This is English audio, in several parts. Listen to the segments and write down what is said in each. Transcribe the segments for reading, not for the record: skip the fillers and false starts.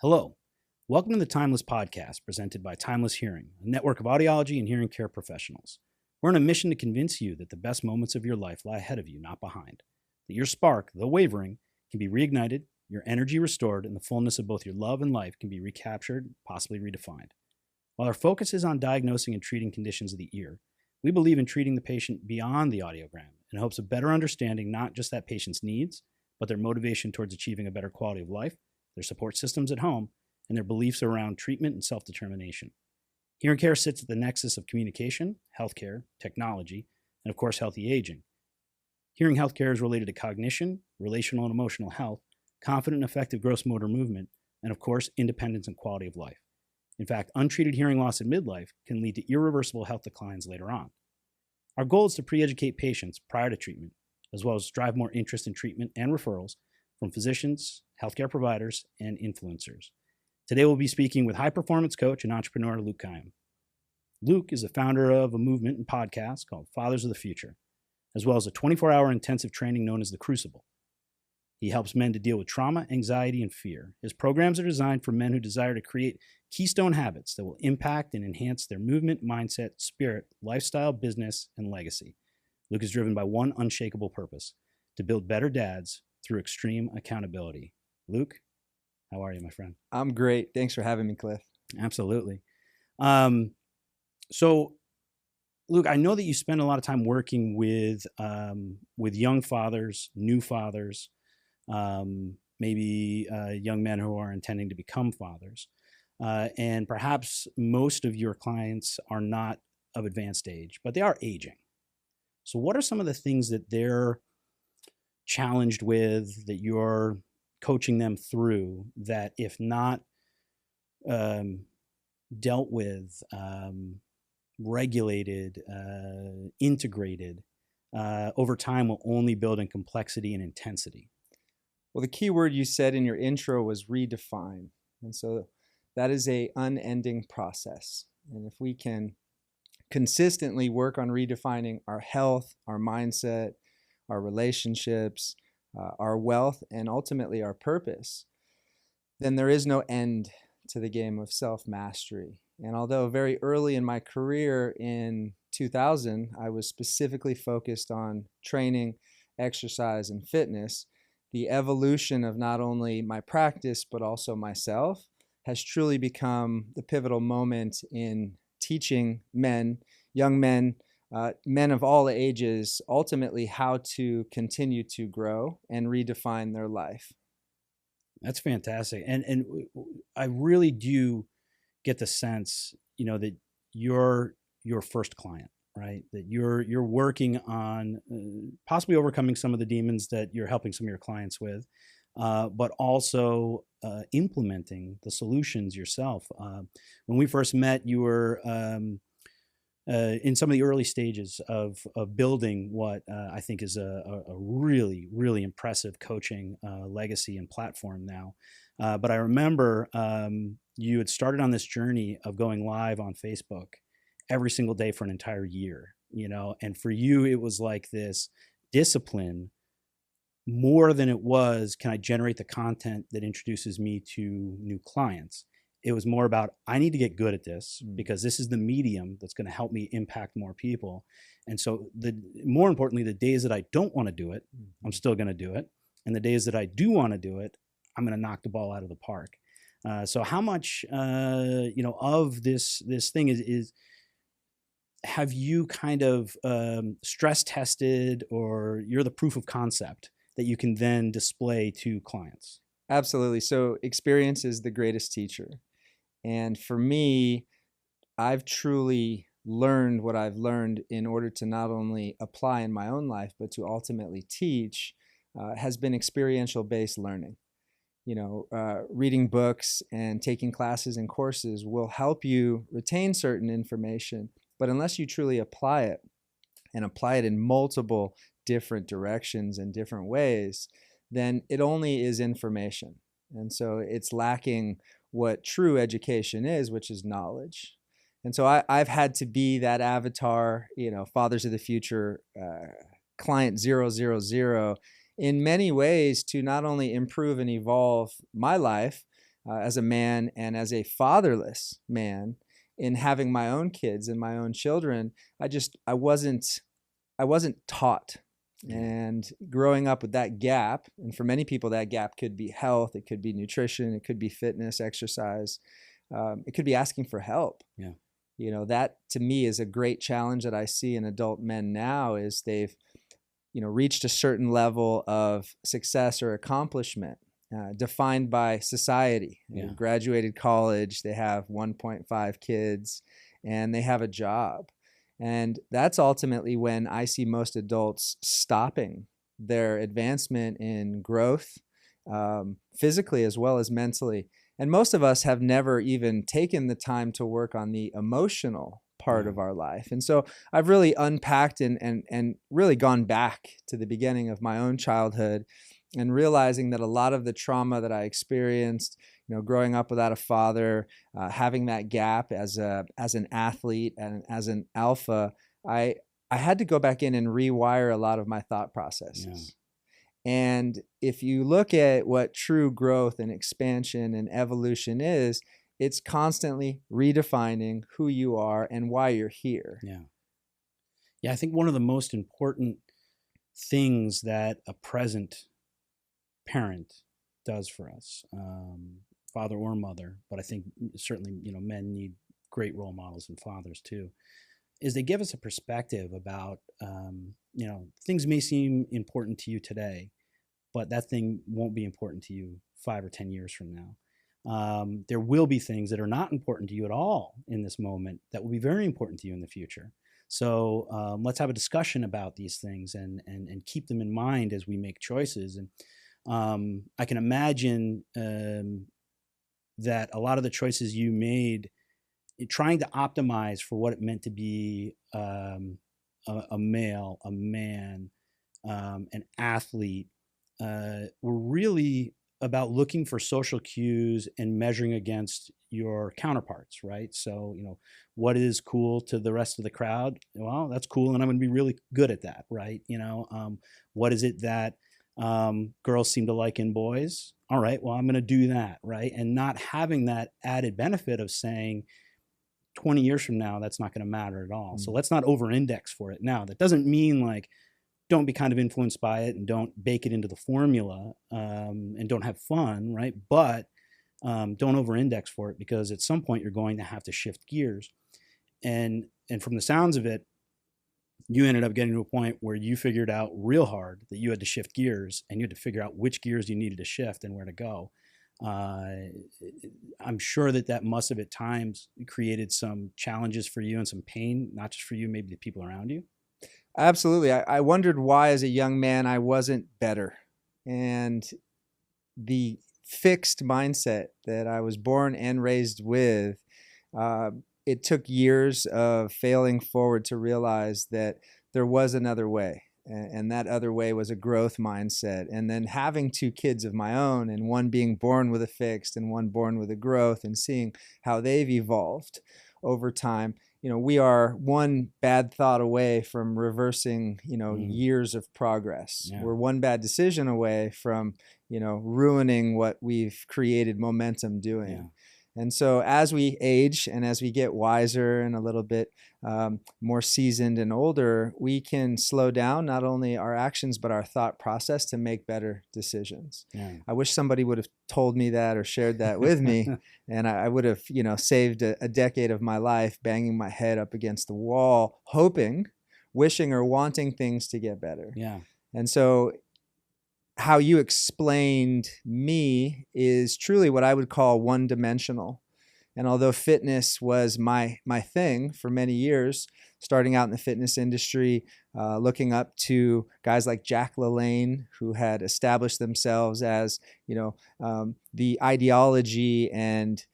Hello. Welcome to the Timeless Podcast, presented by Timeless Hearing, a network of audiology and hearing care professionals. We're on a mission to convince you that the best moments of your life lie ahead of you, not behind. That your spark, though wavering, can be reignited, your energy restored, and the fullness of both your love and life can be recaptured, possibly redefined. While our focus is on diagnosing and treating conditions of the ear, we believe in treating the patient beyond the audiogram in hopes of better understanding not just that patient's needs, but their motivation towards achieving a better quality of life, their support systems at home, and their beliefs around treatment and self-determination. Hearing care sits at the nexus of communication, healthcare, technology, and of course, healthy aging. Hearing healthcare is related to cognition, relational and emotional health, confident and effective gross motor movement, and of course, independence and quality of life. In fact, untreated hearing loss in midlife can lead to irreversible health declines later on. Our goal is to pre-educate patients prior to treatment, as well as drive more interest in treatment and referrals from physicians, healthcare providers, and influencers. Today we'll be speaking with high-performance coach and entrepreneur Luke Kayyem. Luke is the founder of a movement and podcast called Fathers of the Future, as well as a 24-hour intensive training known as the Crucible. He helps men to deal with trauma, anxiety, and fear. His programs are designed for men who desire to create keystone habits that will impact and enhance their movement, mindset, spirit, lifestyle, business, and legacy. Luke is driven by one unshakable purpose: to build better dads through extreme accountability. Luke, how are you, my friend? I'm great. Thanks for having me, Cliff. Absolutely. So, Luke, I know that you spend a lot of time working with young fathers, new fathers, maybe young men who are intending to become fathers, and perhaps most of your clients are not of advanced age, but they are aging. So, what are some of the things that they're challenged with that you're coaching them through that, if not dealt with, regulated, integrated, over time will only build in complexity and intensity? Well, the key word you said in your intro was redefine. And so that is an unending process. And if we can consistently work on redefining our health, our mindset, our relationships, our wealth, and ultimately our purpose, then there is no end to the game of self-mastery. And although very early in my career in 2000, I was specifically focused on training, exercise, and fitness, the evolution of not only my practice, but also myself has truly become the pivotal moment in teaching men, young men, men of all ages, ultimately how to continue to grow and redefine their life. That's fantastic. And I really do get the sense, that you're your first client, right? That you're working on possibly overcoming some of the demons that you're helping some of your clients with, but also implementing the solutions yourself. When we first met, you were in some of the early stages of building what I think is a really, really impressive coaching legacy and platform now. But I remember you had started on this journey of going live on Facebook every single day for an entire year, and for you, it was like this discipline more than it was, can I generate the content that introduces me to new clients? It was more about, I need to get good at this because this is the medium that's going to help me impact more people. And so more importantly, the days that I don't want to do it, I'm still going to do it. And the days that I do want to do it, I'm going to knock the ball out of the park. So how much, of this thing is have you kind of stress tested, or you're the proof of concept that you can then display to clients? Absolutely. So experience is the greatest teacher. And for me, I've truly learned what I've learned in order to not only apply in my own life, but to ultimately teach, has been experiential-based learning. Reading books and taking classes and courses will help you retain certain information, but unless you truly apply it and apply it in multiple different directions and different ways, then it only is information. And so it's lacking what true education is, which is knowledge. And so I've had to be that avatar, Fathers of the Future, client 000, in many ways to not only improve and evolve my life, as a man and as a fatherless man, in having my own kids and my own children, I wasn't taught. And growing up with that gap, and for many people that gap could be health, it could be nutrition, it could be fitness, exercise, it could be asking for help. Yeah. You know, that to me is a great challenge that I see in adult men now, is they've, reached a certain level of success or accomplishment defined by society. Yeah. They've graduated college, they have 1.5 kids, and they have a job. And that's ultimately when I see most adults stopping their advancement in growth, physically as well as mentally. And most of us have never even taken the time to work on the emotional part of our life. And so I've really unpacked and really gone back to the beginning of my own childhood, and realizing that a lot of the trauma that I experienced, growing up without a father, having that gap as an athlete and as an alpha, I had to go back in and rewire a lot of my thought processes. Yeah. And if you look at what true growth and expansion and evolution is, it's constantly redefining who you are and why you're here. Yeah. Yeah, I think one of the most important things that a present parent does for us, father or mother, but I think certainly, men need great role models and fathers too, is they give us a perspective about, things may seem important to you today, but that thing won't be important to you 5 or 10 years from now. There will be things that are not important to you at all in this moment that will be very important to you in the future. So let's have a discussion about these things and keep them in mind as we make choices. And I can imagine that a lot of the choices you made, trying to optimize for what it meant to be a male, a man, an athlete, were really about looking for social cues and measuring against your counterparts, right? So, what is cool to the rest of the crowd? Well, that's cool, and I'm going to be really good at that, right? What is it that girls seem to like in boys? All right, well, I'm going to do that, right? And not having that added benefit of saying 20 years from now, that's not going to matter at all. Mm-hmm. So let's not over-index for it now. That doesn't mean don't be kind of influenced by it and don't bake it into the formula and don't have fun, right? But don't over-index for it, because at some point you're going to have to shift gears. And from the sounds of it, you ended up getting to a point where you figured out real hard that you had to shift gears, and you had to figure out which gears you needed to shift and where to go. I'm sure that must have at times created some challenges for you and some pain, not just for you, maybe the people around you. Absolutely. I wondered why as a young man I wasn't better. And the fixed mindset that I was born and raised with, it took years of failing forward to realize that there was another way. And that other way was a growth mindset. And then having 2 kids of my own, and one being born with a fixed and one born with a growth, and seeing how they've evolved over time. We are one bad thought away from reversing, years of progress. Yeah. We're one bad decision away from, ruining what we've created momentum doing. Yeah. And so as we age and as we get wiser and a little bit more seasoned and older, we can slow down not only our actions, but our thought process to make better decisions. Yeah. I wish somebody would have told me that or shared that with me, and I would have, saved a decade of my life banging my head up against the wall, hoping, wishing, or wanting things to get better. Yeah. And so how you explained me is truly what I would call one-dimensional. And although fitness was my thing for many years, starting out in the fitness industry, looking up to guys like Jack LaLanne, who had established themselves as, the ideology and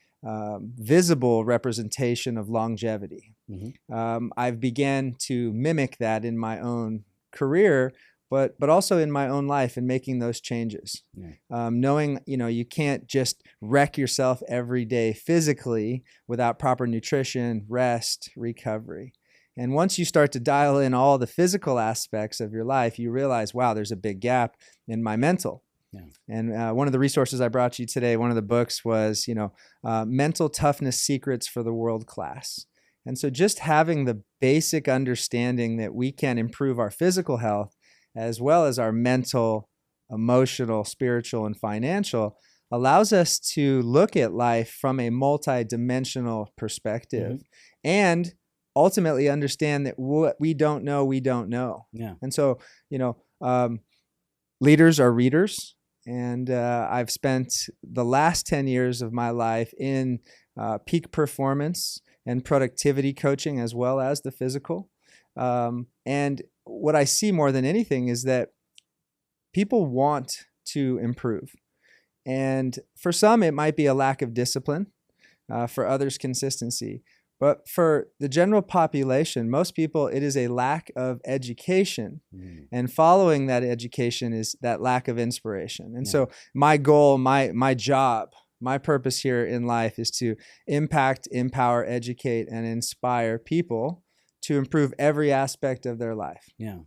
visible representation of longevity. Mm-hmm. I've began to mimic that in my own career, but also in my own life, and making those changes. Yeah. Knowing, you can't just wreck yourself every day physically without proper nutrition, rest, recovery. And once you start to dial in all the physical aspects of your life, you realize, wow, there's a big gap in my mental. Yeah. And one of the resources I brought you today, one of the books was, Mental Toughness Secrets for the World Class. And so just having the basic understanding that we can improve our physical health as well as our mental, emotional, spiritual, and financial allows us to look at life from a multi-dimensional perspective and ultimately understand that what we don't know, we don't know. Yeah. And so, leaders are readers. And I've spent the last 10 years of my life in peak performance and productivity coaching as well as the physical. And what I see more than anything is that people want to improve. And for some, it might be a lack of discipline. For others, consistency. But for the general population, most people, it is a lack of education. And following that education is that lack of inspiration. And so my goal, my job, my purpose here in life is to impact, empower, educate, and inspire people to improve every aspect of their life. Yeah.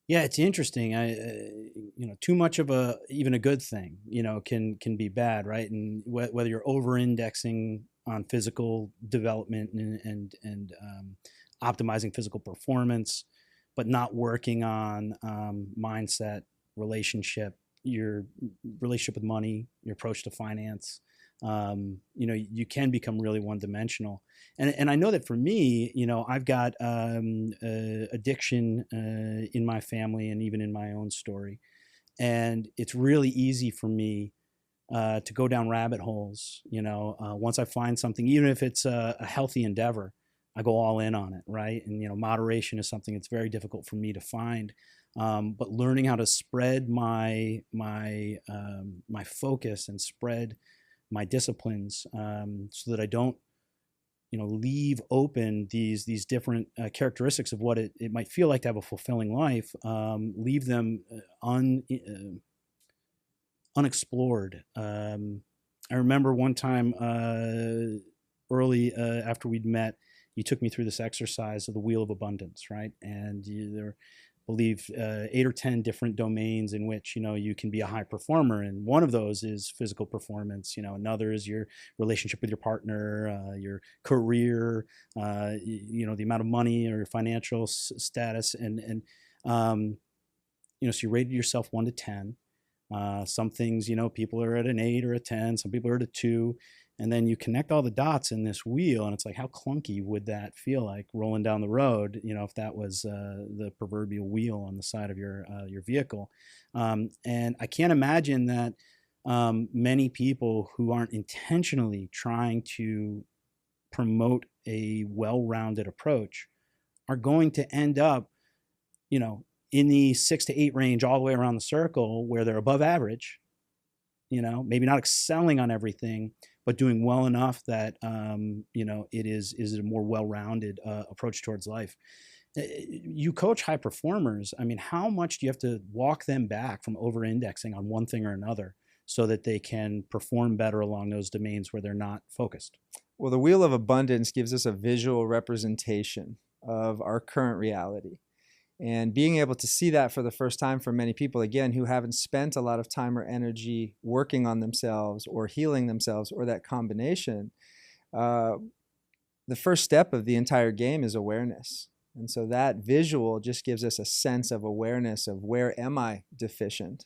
Yeah, it's interesting. Too much of even a good thing, can be bad, right? And whether you're over-indexing on physical development and optimizing physical performance, but not working on mindset, your relationship with money, your approach to finance. You can become really one-dimensional. And I know that for me, I've got addiction in my family and even in my own story. And it's really easy for me to go down rabbit holes. Once I find something, even if it's a healthy endeavor, I go all in on it, right? And moderation is something that's very difficult for me to find. But learning how to spread my focus and spread my disciplines so that I don't leave open these different characteristics of what it might feel like to have a fulfilling life, leave them unexplored. I remember one time early after we'd met, you took me through this exercise of the Wheel of Abundance, right? And there believe 8 or 10 different domains in which you can be a high performer, and one of those is physical performance. Another is your relationship with your partner, your career, the amount of money or your financial status, and so you rated yourself 1 to 10. Some things people are at an 8 or a 10. Some people are at a 2. And then you connect all the dots in this wheel, and it's like, how clunky would that feel like rolling down the road, if that was the proverbial wheel on the side of your vehicle. And I can't imagine that many people who aren't intentionally trying to promote a well-rounded approach are going to end up, in the 6 to 8 range all the way around the circle, where they're above average, maybe not excelling on everything, but doing well enough that it is a more well-rounded approach towards life. You coach high performers. I mean, how much do you have to walk them back from over-indexing on one thing or another so that they can perform better along those domains where they're not focused? Well, the Wheel of Abundance gives us a visual representation of our current reality. And being able to see that for the first time for many people, again, who haven't spent a lot of time or energy working on themselves or healing themselves or that combination, the first step of the entire game is awareness. And so that visual just gives us a sense of awareness of, where am I deficient?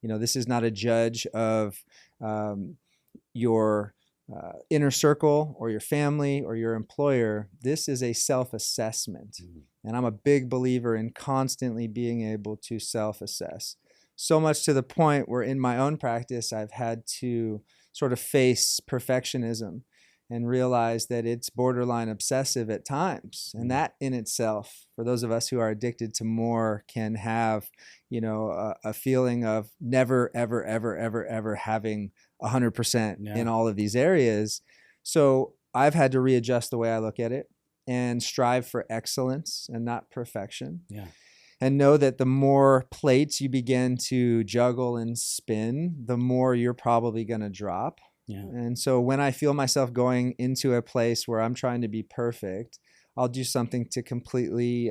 This is not a judge of your inner circle or your family or your employer. This is a self-assessment. And I'm a big believer in constantly being able to self-assess. So much to the point where in my own practice, I've had to sort of face perfectionism and realize that it's borderline obsessive at times. And that in itself, for those of us who are addicted to more, can have, a feeling of never, ever, ever, ever, ever having 100% in all of these areas. So I've had to readjust the way I look at it and strive for excellence and not perfection. Yeah. And know that the more plates you begin to juggle and spin, the more you're probably going to drop. Yeah. And so when I feel myself going into a place where I'm trying to be perfect, I'll do something to completely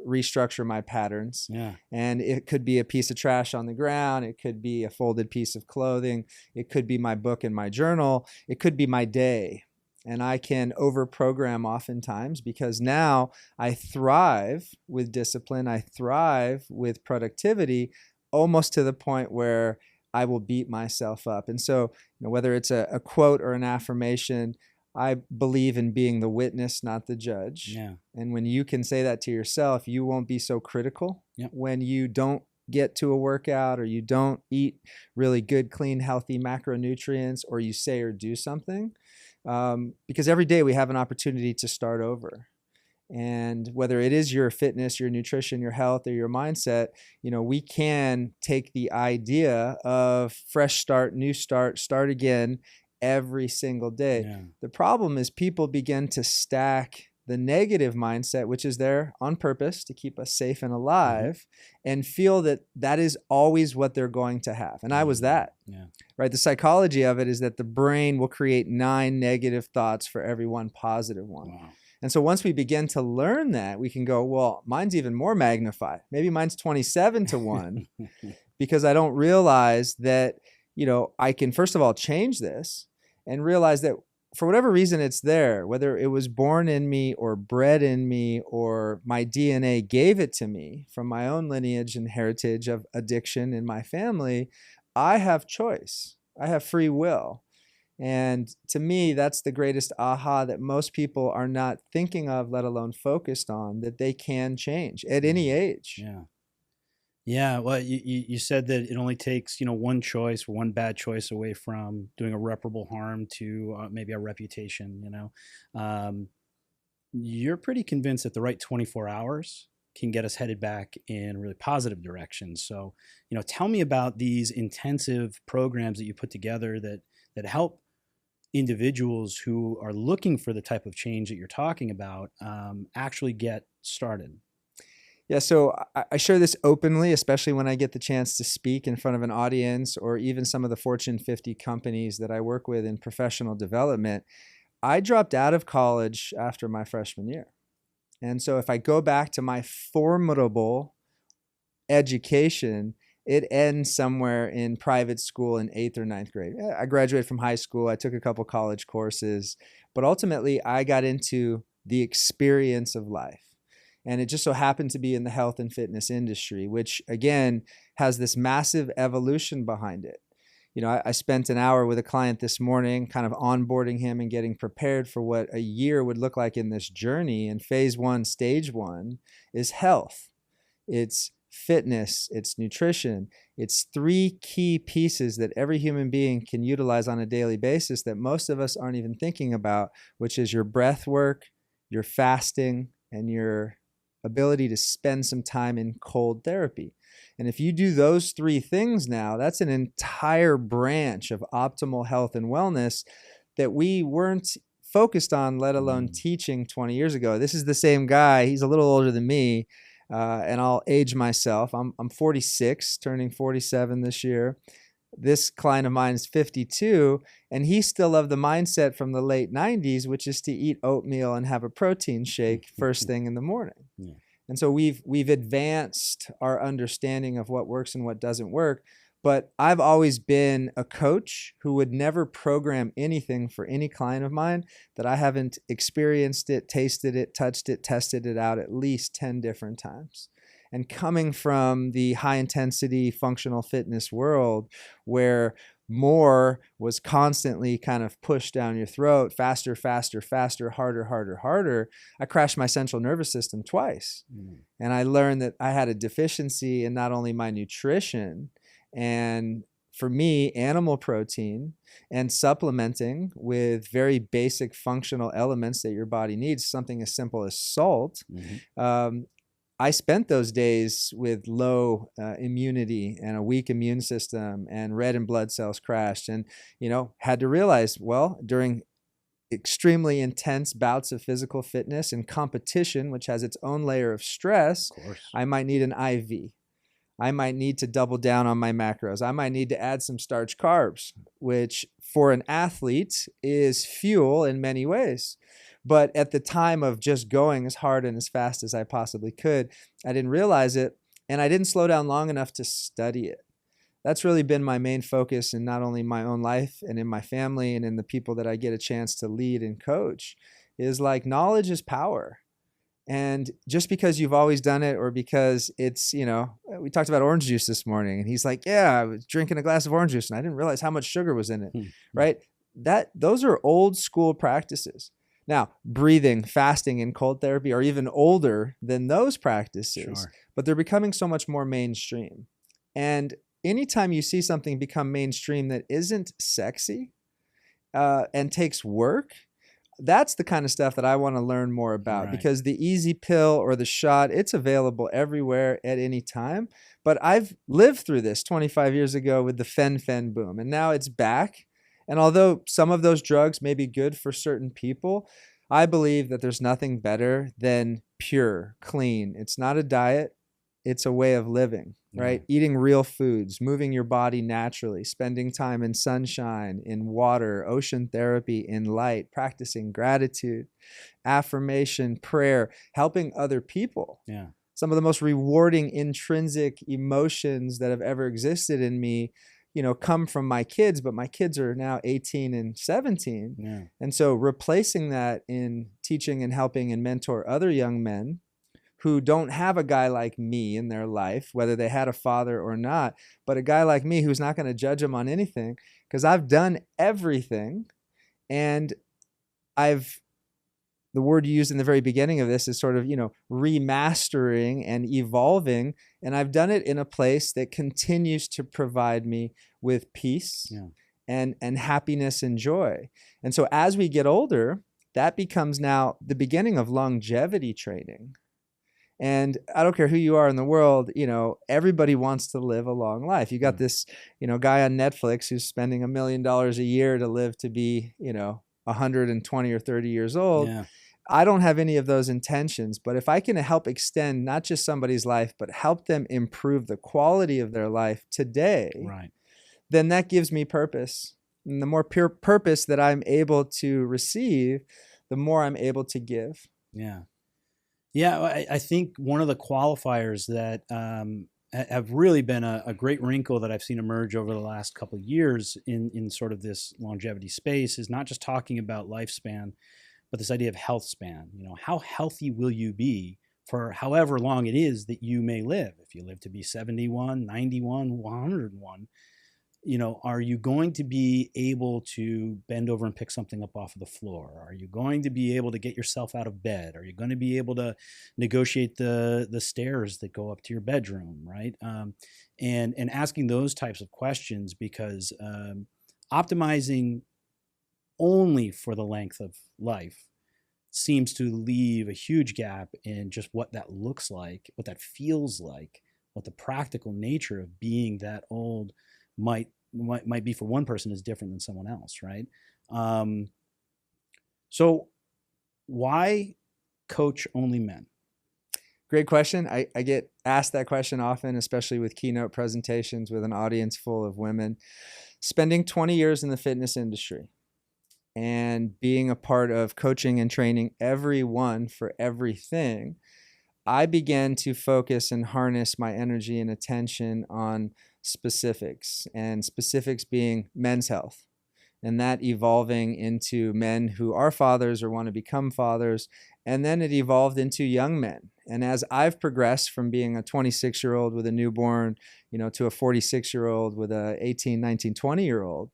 restructure my patterns. Yeah. And it could be a piece of trash on the ground. It could be a folded piece of clothing. It could be my book and my journal. It could be my day. And I can overprogram oftentimes because now I thrive with discipline. I thrive with productivity, almost to the point where I will beat myself up. And so, whether it's a quote or an affirmation, I believe in being the witness, not the judge. Yeah. And when you can say that to yourself, you won't be so critical. Yep. When you don't get to a workout, or you don't eat really good, clean, healthy macronutrients, or you say or do something. Because every day we have an opportunity to start over. And whether it is your fitness, your nutrition, your health, or your mindset, we can take the idea of fresh start, new start, start again every single day. Yeah. The problem is people begin to stack the negative mindset, which is there on purpose to keep us safe and alive, and feel that that is always what they're going to have. And I was that. Yeah. Right? The psychology of it is that the brain will create 9 negative thoughts for every 1 positive one. Wow. And so once we begin to learn that, we can go, well, mine's even more magnified. Maybe mine's 27 to 1 because I don't realize that, I can, first of all, change this and realize that for whatever reason it's there, whether it was born in me or bred in me or my DNA gave it to me from my own lineage and heritage of addiction in my family, I have choice. I have free will. And to me, that's the greatest aha that most people are not thinking of, let alone focused on, that they can change at any age. Yeah. Yeah. Well, you said that it only takes, one choice, one bad choice away from doing irreparable harm to maybe a reputation, You're pretty convinced that the right 24 hours can get us headed back in really positive directions. So, tell me about these intensive programs that you put together that help individuals who are looking for the type of change that you're talking about actually get started. Yeah, so I share this openly, especially when I get the chance to speak in front of an audience or even some of the Fortune 50 companies that I work with in professional development. I dropped out of college after my freshman year. And so if I go back to my formidable education, it ends somewhere in private school in 8th or 9th grade. I graduated from high school. I took a couple college courses, but ultimately I got into the experience of life. And it just so happened to be in the health and fitness industry, which again has this massive evolution behind it. I spent an hour with a client this morning, kind of onboarding him and getting prepared for what a year would look like in this journey. And phase 1, stage 1 is health. It's fitness, it's nutrition. It's 3 key pieces that every human being can utilize on a daily basis that most of us aren't even thinking about, which is your breath work, your fasting, and your ability to spend some time in cold therapy. And if you do those 3 things now, that's an entire branch of optimal health and wellness that we weren't focused on, let alone teaching 20 years ago. This is the same guy. He's a little older than me, and I'll age myself. I'm 46, turning 47 this year. This client of mine is 52, and he's still of the mindset from the late 90s, which is to eat oatmeal and have a protein shake first thing in the morning. Yeah. And so we've advanced our understanding of what works and what doesn't work. But I've always been a coach who would never program anything for any client of mine that I haven't experienced it, tasted it, touched it, tested it out at least 10 different times. And coming from the high intensity functional fitness world where more was constantly kind of pushed down your throat, faster, faster, faster, harder, harder, harder, I crashed my central nervous system twice. And I learned that I had a deficiency in not only my nutrition, and for me, animal protein and supplementing with very basic functional elements that your body needs, something as simple as salt. I spent those days with low immunity and a weak immune system, and red and blood cells crashed, and had to realize, well, during extremely intense bouts of physical fitness and competition, which has its own layer of stress, I might need an IV. I might need to double down on my macros. I might need to add some starch carbs, which for an athlete is fuel in many ways. But at the time of just going as hard and as fast as I possibly could, I didn't realize it, and I didn't slow down long enough to study it. That's really been my main focus in not only my own life and in my family and in the people that I get a chance to lead and coach, is like knowledge is power. And just because you've always done it, or because it's, we talked about orange juice this morning, and he's like, yeah, I was drinking a glass of orange juice and I didn't realize how much sugar was in it, right? Those are old school practices. Now, breathing, fasting, and cold therapy are even older than those practices, but they're becoming so much more mainstream. And anytime you see something become mainstream that isn't sexy and takes work, that's the kind of stuff that I want to learn more about, because the easy pill or the shot, it's available everywhere at any time. But I've lived through this 25 years ago with the fen-phen boom, and now it's back. And although some of those drugs may be good for certain people, I believe that there's nothing better than pure, clean. It's not a diet. It's a way of living, right? Eating real foods, moving your body naturally, spending time in sunshine, in water, ocean therapy, in light, practicing gratitude, affirmation, prayer, helping other people. Yeah. Some of the most rewarding intrinsic emotions that have ever existed in me, come from my kids, but my kids are now 18 and 17. Yeah. And so replacing that in teaching and helping and mentor other young men who don't have a guy like me in their life, whether they had a father or not, but a guy like me who's not going to judge them on anything, because I've done everything. And the word you used in the very beginning of this is sort of, remastering and evolving. And I've done it in a place that continues to provide me with peace and happiness and joy. And so as we get older, that becomes now the beginning of longevity training. And I don't care who you are in the world, everybody wants to live a long life. You got this, guy on Netflix who's spending $1 million a year to live to be, 120 or 30 years old. Yeah. I don't have any of those intentions, but if I can help extend not just somebody's life, but help them improve the quality of their life today, then that gives me purpose. And the more pure purpose that I'm able to receive, the more I'm able to give. Yeah. Yeah, I think one of the qualifiers that have really been a great wrinkle that I've seen emerge over the last couple of years in sort of this longevity space is not just talking about lifespan, but this idea of health span. How healthy will you be for however long it is that you may live? If you live to be 71, 91, 101, are you going to be able to bend over and pick something up off of the floor? Are you going to be able to get yourself out of bed? Are you going to be able to negotiate the stairs that go up to your bedroom, right? And asking those types of questions, because optimizing only for the length of life seems to leave a huge gap in just what that looks like, what that feels like, what the practical nature of being that old might be for one person is different than someone else, right? So why coach only men? Great question. I get asked that question often, especially with keynote presentations with an audience full of women. Spending 20 years in the fitness industry and being a part of coaching and training everyone for everything, I began to focus and harness my energy and attention on specifics, and specifics being men's health, and that evolving into men who are fathers or want to become fathers. And then it evolved into young men. And as I've progressed from being a 26-year-old with a newborn, to a 46-year-old with a 18, 19, 20-year-old,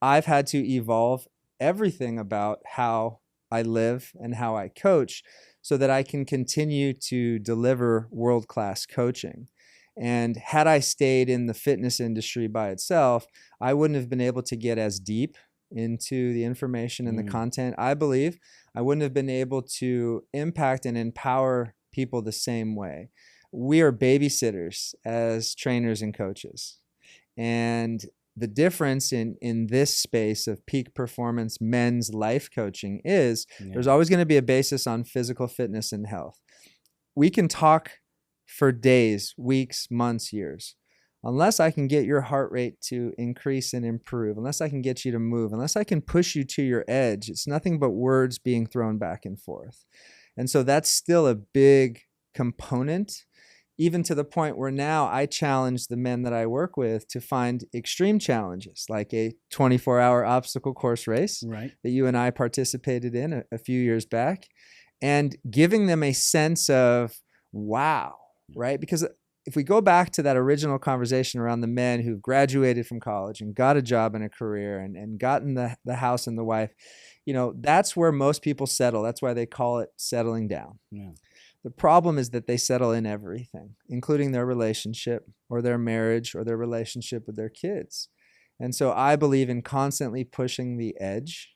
I've had to evolve everything about how I live and how I coach so that I can continue to deliver world-class coaching. And had I stayed in the fitness industry by itself, I wouldn't have been able to get as deep into the information and the content. I believe I wouldn't have been able to impact and empower people the same way. We are babysitters as trainers and coaches. And the difference in this space of peak performance men's life coaching is there's always going to be a basis on physical fitness and health. We can talk for days, weeks, months, years. Unless I can get your heart rate to increase and improve, unless I can get you to move, unless I can push you to your edge, it's nothing but words being thrown back and forth. And so that's still a big component, even to the point where now I challenge the men that I work with to find extreme challenges, like a 24-hour obstacle course race Right. that you and I participated in a few years back, and giving them a sense of, wow, right? Because if we go back to that original conversation around the men who've graduated from college and got a job and a career and gotten the house and the wife, that's where most people settle. That's why they call it settling down. Yeah. The problem is that they settle in everything, including their relationship or their marriage or their relationship with their kids. And so I believe in constantly pushing the edge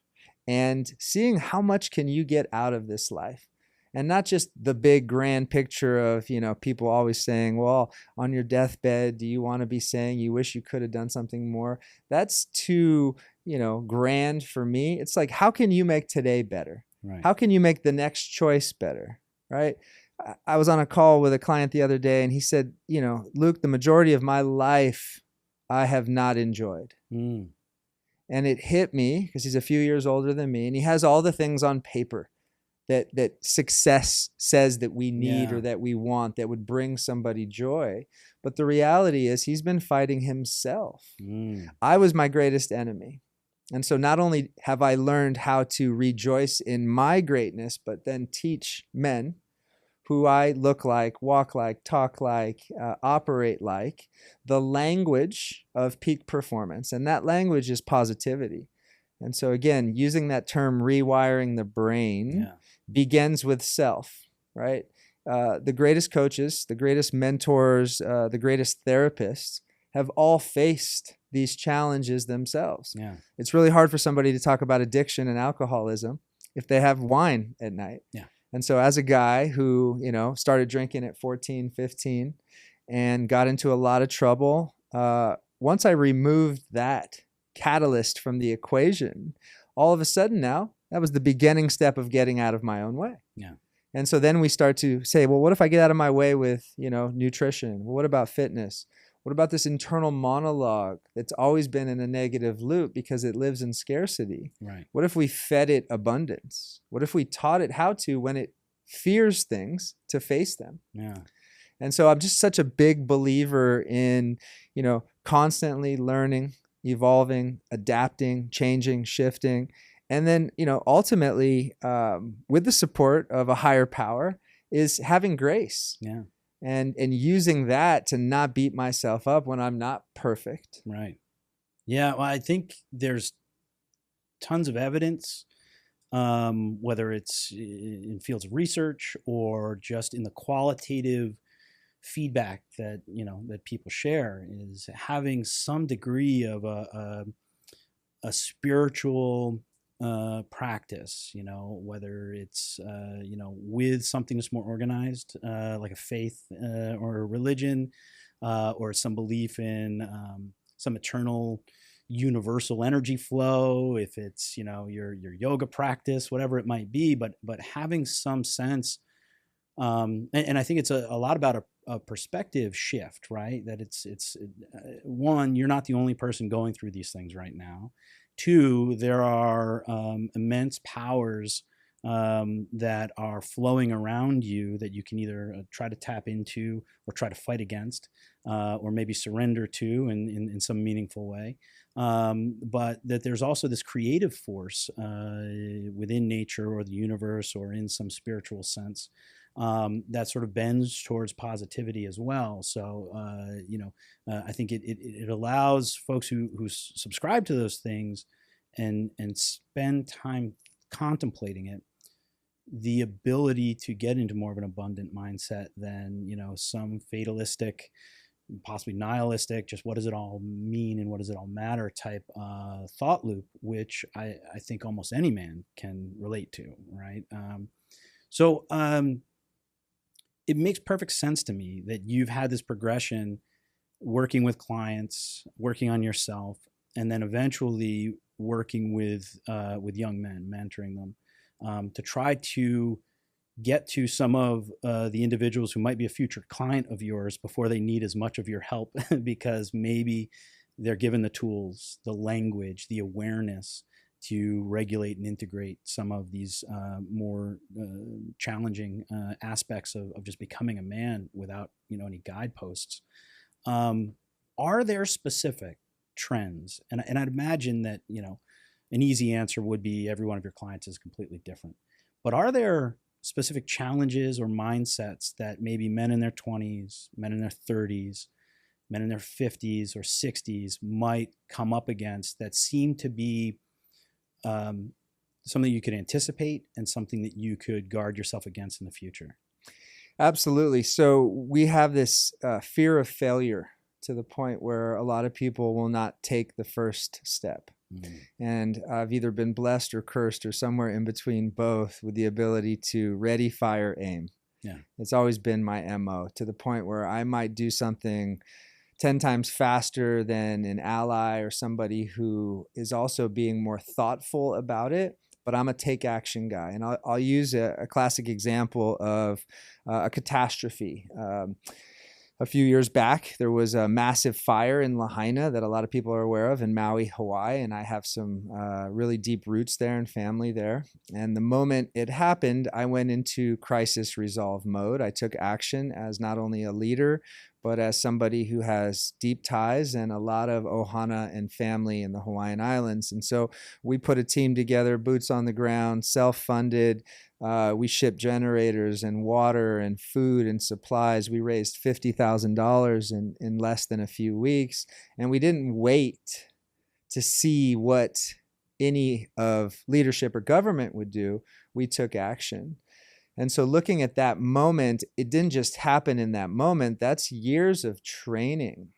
and seeing how much can you get out of this life. And not just the big grand picture of, people always saying, well, on your deathbed, do you want to be saying you wish you could have done something more? That's too, grand for me. It's like, how can you make today better? Right. How can you make the next choice better? Right? I was on a call with a client the other day, and he said, Luke, the majority of my life I have not enjoyed. Mm. And it hit me because he's a few years older than me, and he has all the things on paper that success says that we need or that we want that would bring somebody joy. But the reality is he's been fighting himself. Mm. I was my greatest enemy. And so not only have I learned how to rejoice in my greatness, but then teach men who I look like, walk like, talk like, operate like, the language of peak performance. And that language is positivity. And so again, using that term rewiring the brain begins with self, right? The greatest coaches, the greatest mentors, the greatest therapists have all faced these challenges themselves. Yeah. It's really hard for somebody to talk about addiction and alcoholism if they have wine at night. Yeah. And so as a guy who, started drinking at 14, 15 and got into a lot of trouble, once I removed that catalyst from the equation, all of a sudden now, that was the beginning step of getting out of my own way. Yeah. And so then we start to say, well, what if I get out of my way with, nutrition? Well, what about fitness? What about this internal monologue that's always been in a negative loop because it lives in scarcity? Right. What if we fed it abundance? What if we taught it how to, when it fears things, to face them? Yeah. And so I'm just such a big believer in, constantly learning, evolving, adapting, changing, shifting. And then, ultimately, with the support of a higher power, is having grace. Yeah. And using that to not beat myself up when I'm not perfect. Right. Yeah. Well, I think there's tons of evidence, whether it's in fields of research or just in the qualitative feedback that, that people share, is having some degree of a spiritual practice, whether it's, with something that's more organized, like a faith or a religion, or some belief in some eternal universal energy flow, if it's, your yoga practice, whatever it might be, but having some sense. And I think it's a lot about a perspective shift, right? That it's one, you're not the only person going through these things right now. Two, there are immense powers that are flowing around you that you can either try to tap into or try to fight against, or maybe surrender to in some meaningful way. But that there's also this creative force within nature or the universe or in some spiritual sense that sort of bends towards positivity as well. So, I think it allows folks who subscribe to those things and spend time contemplating it, the ability to get into more of an abundant mindset than, some fatalistic, possibly nihilistic, just what does it all mean and what does it all matter type thought loop, which I think almost any man can relate to, right? So it makes perfect sense to me that you've had this progression working with clients, working on yourself, and then eventually working with young men, mentoring them, to try to get to some of the individuals who might be a future client of yours before they need as much of your help because maybe they're given the tools, the language, the awareness to regulate and integrate some of these more challenging aspects of just becoming a man without, any guideposts. Are there specific trends? And I'd imagine that, an easy answer would be every one of your clients is completely different. But are there specific challenges or mindsets that maybe men in their 20s, men in their 30s, men in their 50s or 60s might come up against that seem to be something you could anticipate and something that you could guard yourself against in the future? Absolutely. So we have this fear of failure to the point where a lot of people will not take the first step. And I've either been blessed or cursed or somewhere in between both with the ability to ready, fire, aim. Yeah. It's always been my MO, to the point where I might do something 10 times faster than an ally or somebody who is also being more thoughtful about it. But I'm a take action guy. And I'll use a classic example of a catastrophe. A few years back, there was a massive fire in Lahaina that a lot of people are aware of in Maui, Hawaii, and I have some really deep roots there and family there. And the moment it happened, I went into crisis resolve mode. I took action as not only a leader, but as somebody who has deep ties and a lot of ohana and family in the Hawaiian Islands. And so we put a team together, boots on the ground, self-funded. We shipped generators and water and food and supplies. We raised $50,000 in less than a few weeks. And we didn't wait to see what any of leadership or government would do. We took action. And so looking at that moment, it didn't just happen in that moment. That's years of training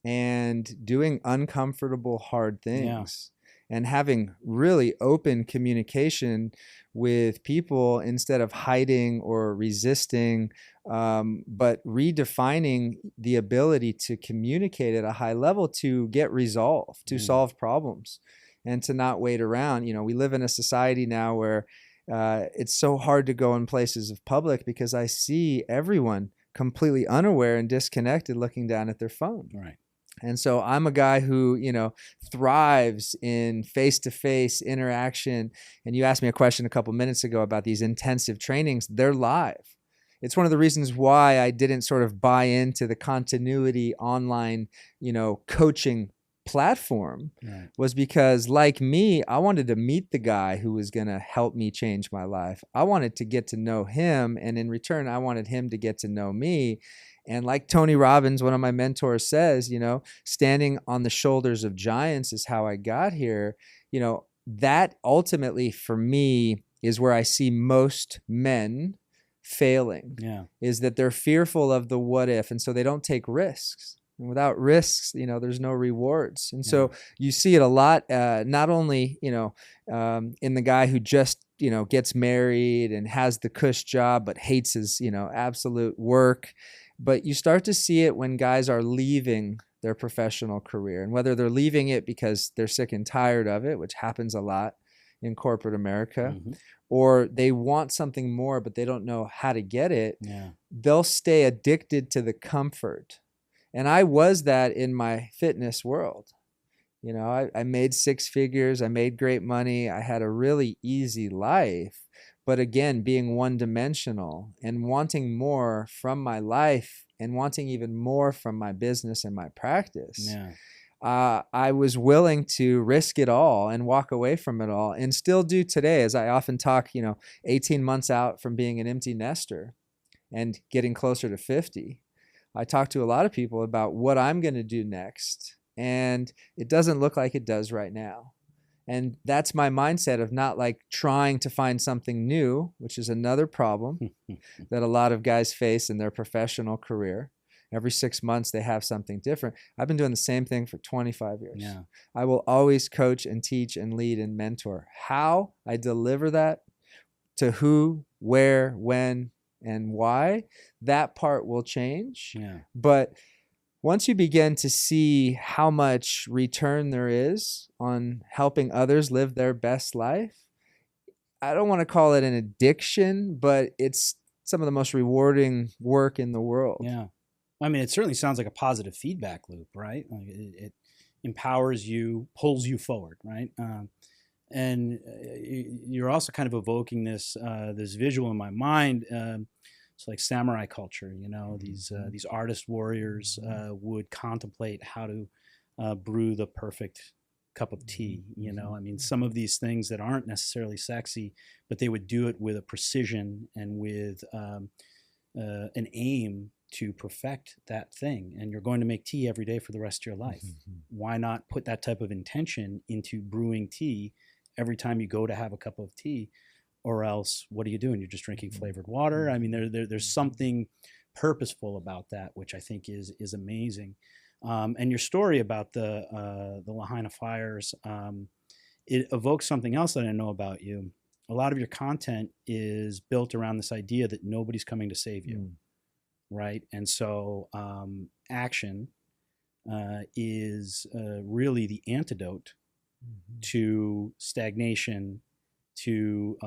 and doing uncomfortable, hard things. And having really open communication with people instead of hiding or resisting, but redefining the ability to communicate at a high level to get resolve, to solve problems, and to not wait around. We live in a society now where it's so hard to go in places of public because I see everyone completely unaware and disconnected looking down at their phone. Right. And so I'm a guy who, thrives in face-to-face interaction. And you asked me a question a couple minutes ago about these intensive trainings. They're live. It's one of the reasons why I didn't sort of buy into the continuity online, coaching platform, was because, like me, I wanted to meet the guy who was going to help me change my life. I wanted to get to know him. And in return, I wanted him to get to know me. And like Tony Robbins, one of my mentors, says, standing on the shoulders of giants is how I got here. That ultimately for me is where I see most men failing, is that they're fearful of the what if. And so they don't take risks. And without risks, there's no rewards. And so you see it a lot, not only, in the guy who just, gets married and has the cush job, but hates his, absolute work. But you start to see it when guys are leaving their professional career, and whether they're leaving it because they're sick and tired of it, which happens a lot in corporate America, or they want something more, but they don't know how to get it. They'll stay addicted to the comfort. And I was that in my fitness world. I made six figures. I made great money. I had a really easy life. But again, being one-dimensional and wanting more from my life and wanting even more from my business and my practice, I was willing to risk it all and walk away from it all, and still do today, as I often talk, 18 months out from being an empty nester and getting closer to 50. I talk to a lot of people about what I'm going to do next, and it doesn't look like it does right now. And that's my mindset of not like trying to find something new, which is another problem that a lot of guys face in their professional career. Every 6 months, they have something different. I've been doing the same thing for 25 years. I will always coach and teach and lead and mentor. How I deliver that to who, where, when, and why, that part will change. But once you begin to see how much return there is on helping others live their best life, I don't want to call it an addiction, but it's some of the most rewarding work in the world. Yeah. I mean, it certainly sounds like a positive feedback loop, right? Like it empowers you, pulls you forward, right? And you're also kind of evoking this visual in my mind. It's like samurai culture, these artist warriors would contemplate how to brew the perfect cup of tea. I mean, some of these things that aren't necessarily sexy, but they would do it with a precision and with an aim to perfect that thing. And you're going to make tea every day for the rest of your life. Why not put that type of intention into brewing tea every time you go to have a cup of tea? Or else, what are you doing? You're just drinking flavored water. I mean, there's something purposeful about that, which I think is amazing. And your story about the Lahaina fires, it evokes something else that I know about you. A lot of your content is built around this idea that nobody's coming to save you, right? And so action is really the antidote to stagnation, to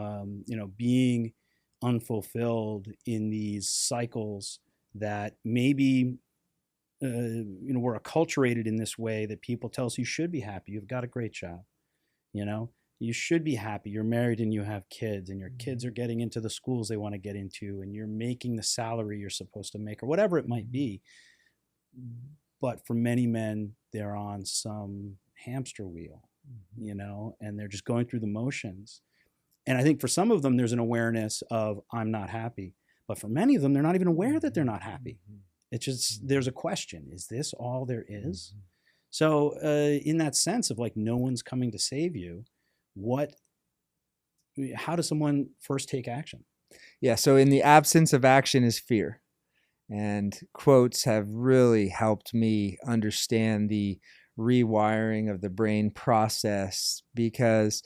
being unfulfilled in these cycles that maybe we're acculturated in this way that people tell us you should be happy. You've got a great job. You should be happy. You're married and you have kids, and your kids are getting into the schools they want to get into, and you're making the salary you're supposed to make, or whatever it might be. But for many men, they're on some hamster wheel, and they're just going through the motions. And I think for some of them, there's an awareness of, I'm not happy. But for many of them, they're not even aware that they're not happy. It's just, there's a question. Is this all there is? So in that sense of like, no one's coming to save you, how does someone first take action? Yeah. So in the absence of action is fear. And quotes have really helped me understand the rewiring of the brain process, because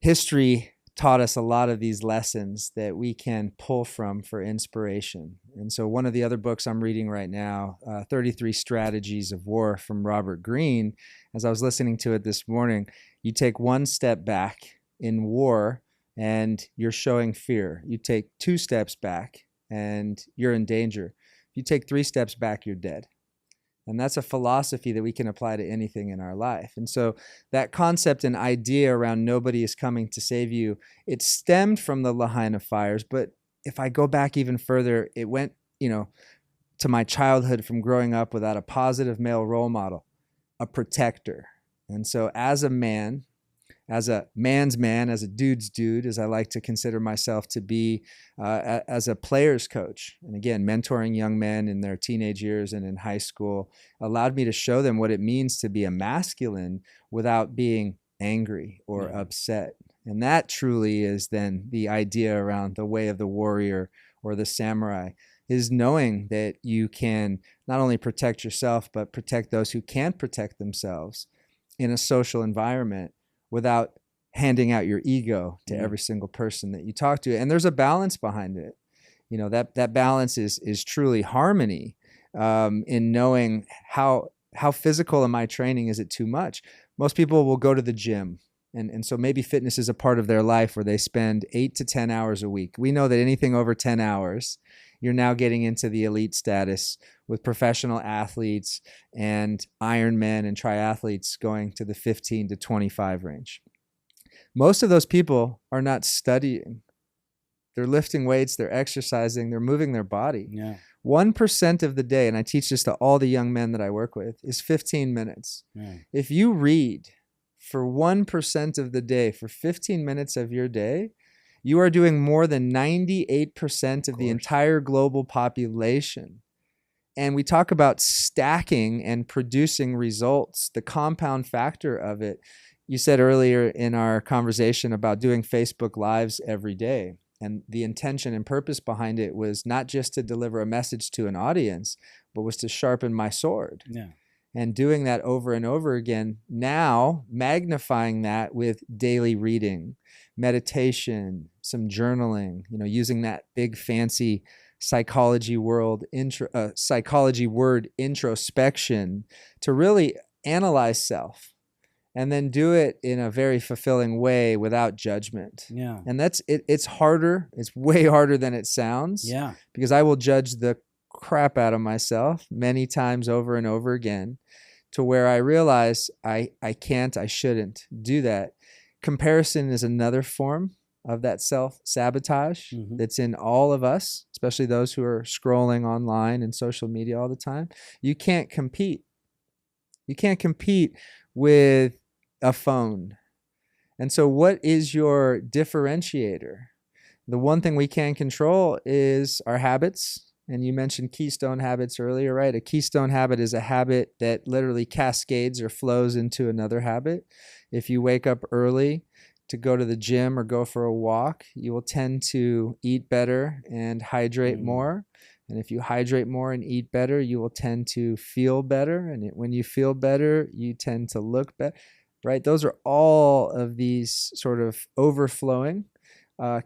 history taught us a lot of these lessons that we can pull from for inspiration. And so one of the other books I'm reading right now, 33 Strategies of War from Robert Greene, as I was listening to it this morning, you take one step back in war and you're showing fear. You take 2 steps back and you're in danger. If you take 3 steps back, you're dead. And that's a philosophy that we can apply to anything in our life. And so that concept and idea around nobody is coming to save you, it stemmed from the Lahaina fires. But if I go back even further, it went, to my childhood from growing up without a positive male role model, a protector. And so as a man, as a man's man, as a dude's dude, as I like to consider myself to be, as a player's coach, and again, mentoring young men in their teenage years and in high school, allowed me to show them what it means to be a masculine without being angry or upset. And that truly is then the idea around the way of the warrior or the samurai, is knowing that you can not only protect yourself, but protect those who can't protect themselves in a social environment without handing out your ego to every single person that you talk to. And there's a balance behind it. That balance is truly harmony, in knowing how physical in my training is it too much. Most people will go to the gym. And so maybe fitness is a part of their life where they spend 8 to 10 hours a week. We know that anything over 10 hours, you're now getting into the elite status with professional athletes and Ironmen and triathletes going to the 15 to 25 range. Most of those people are not studying. They're lifting weights, they're exercising, they're moving their body. 1% of the day, and I teach this to all the young men that I work with, is 15 minutes. If you read for 1% of the day, for 15 minutes of your day, you are doing more than 98% of the entire global population. And we talk about stacking and producing results, the compound factor of it. You said earlier in our conversation about doing Facebook Lives every day. And the intention and purpose behind it was not just to deliver a message to an audience, but was to sharpen my sword. And doing that over and over again, now magnifying that with daily reading, meditation, some journaling, using that big fancy psychology word introspection to really analyze self and then do it in a very fulfilling way without judgment. Yeah. And that's it. It's harder. It's way harder than it sounds. Yeah. Because I will judge the crap out of myself many times over and over again, to where I realize I shouldn't do that. Comparison is another form of that self-sabotage that's in all of us, especially those who are scrolling online and social media all the time. You can't compete. You can't compete with a phone. And so what is your differentiator? The one thing we can control is our habits. And you mentioned keystone habits earlier, right? A keystone habit is a habit that literally cascades or flows into another habit. If you wake up early to go to the gym or go for a walk, you will tend to eat better and hydrate more. And if you hydrate more and eat better, you will tend to feel better. And when you feel better, you tend to look better, right? Those are all of these sort of overflowing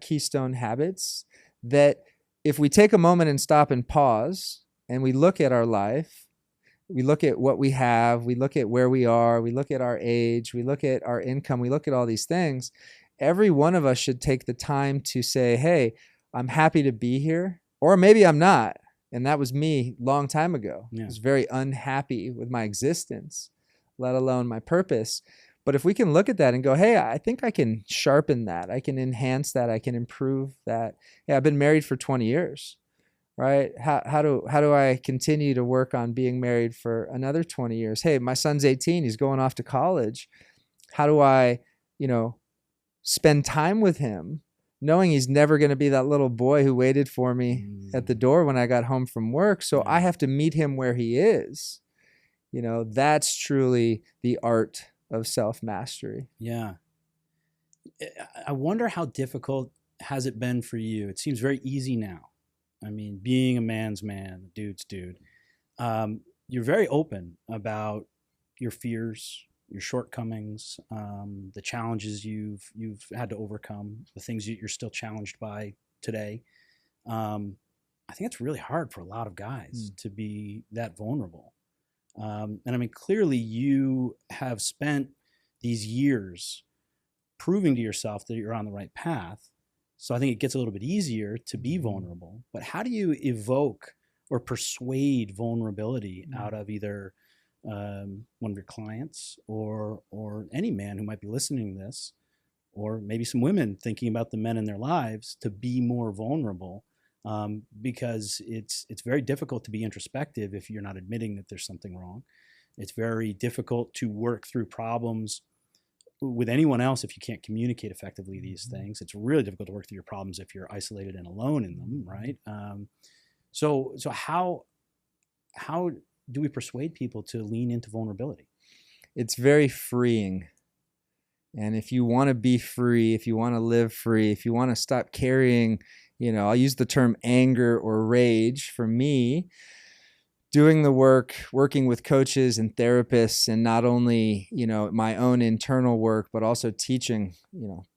keystone habits that, if we take a moment and stop and pause and we look at our life, we look at what we have, we look at where we are, we look at our age, we look at our income, we look at all these things, every one of us should take the time to say, hey, I'm happy to be here, or maybe I'm not. And that was me a long time ago. I was very unhappy with my existence, let alone my purpose. But if we can look at that and go, hey, I think I can sharpen that. I can enhance that. I can improve that. Yeah, I've been married for 20 years, right? How do I continue to work on being married for another 20 years? Hey, my son's 18. He's going off to college. How do I, spend time with him, knowing he's never going to be that little boy who waited for me at the door when I got home from work? So I have to meet him where he is. That's truly the art of self-mastery. Yeah. I wonder how difficult has it been for you? It seems very easy now. I mean, being a man's man, a dude's dude. You're very open about your fears, your shortcomings, the challenges you've had to overcome, the things that you're still challenged by today. I think it's really hard for a lot of guys to be that vulnerable. And I mean, clearly you have spent these years proving to yourself that you're on the right path. So I think it gets a little bit easier to be vulnerable. But how do you evoke or persuade vulnerability out of either one of your clients or any man who might be listening to this, or maybe some women thinking about the men in their lives, to be more vulnerable? Because it's very difficult to be introspective if you're not admitting that there's something wrong. It's very difficult to work through problems with anyone else if you can't communicate effectively these things. It's really difficult to work through your problems if you're isolated and alone in them, right? So how do we persuade people to lean into vulnerability? It's very freeing. And if you want to be free, if you want to live free, if you want to stop carrying, I'll use the term anger or rage. For me, doing the work, working with coaches and therapists, and not only, my own internal work, but also teaching,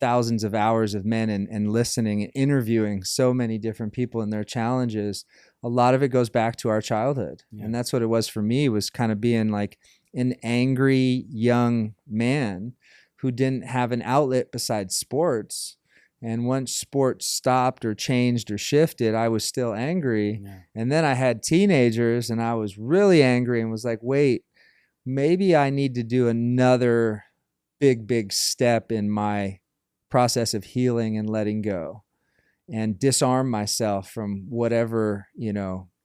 thousands of hours of men and listening and interviewing so many different people and their challenges, a lot of it goes back to our childhood. Yeah. And that's what it was for me, was kind of being like an angry young man who didn't have an outlet besides sports. And once sports stopped or changed or shifted, I was still angry. Yeah. And then I had teenagers and I was really angry and was like, wait, maybe I need to do another big step in my process of healing and letting go, and disarm myself from whatever,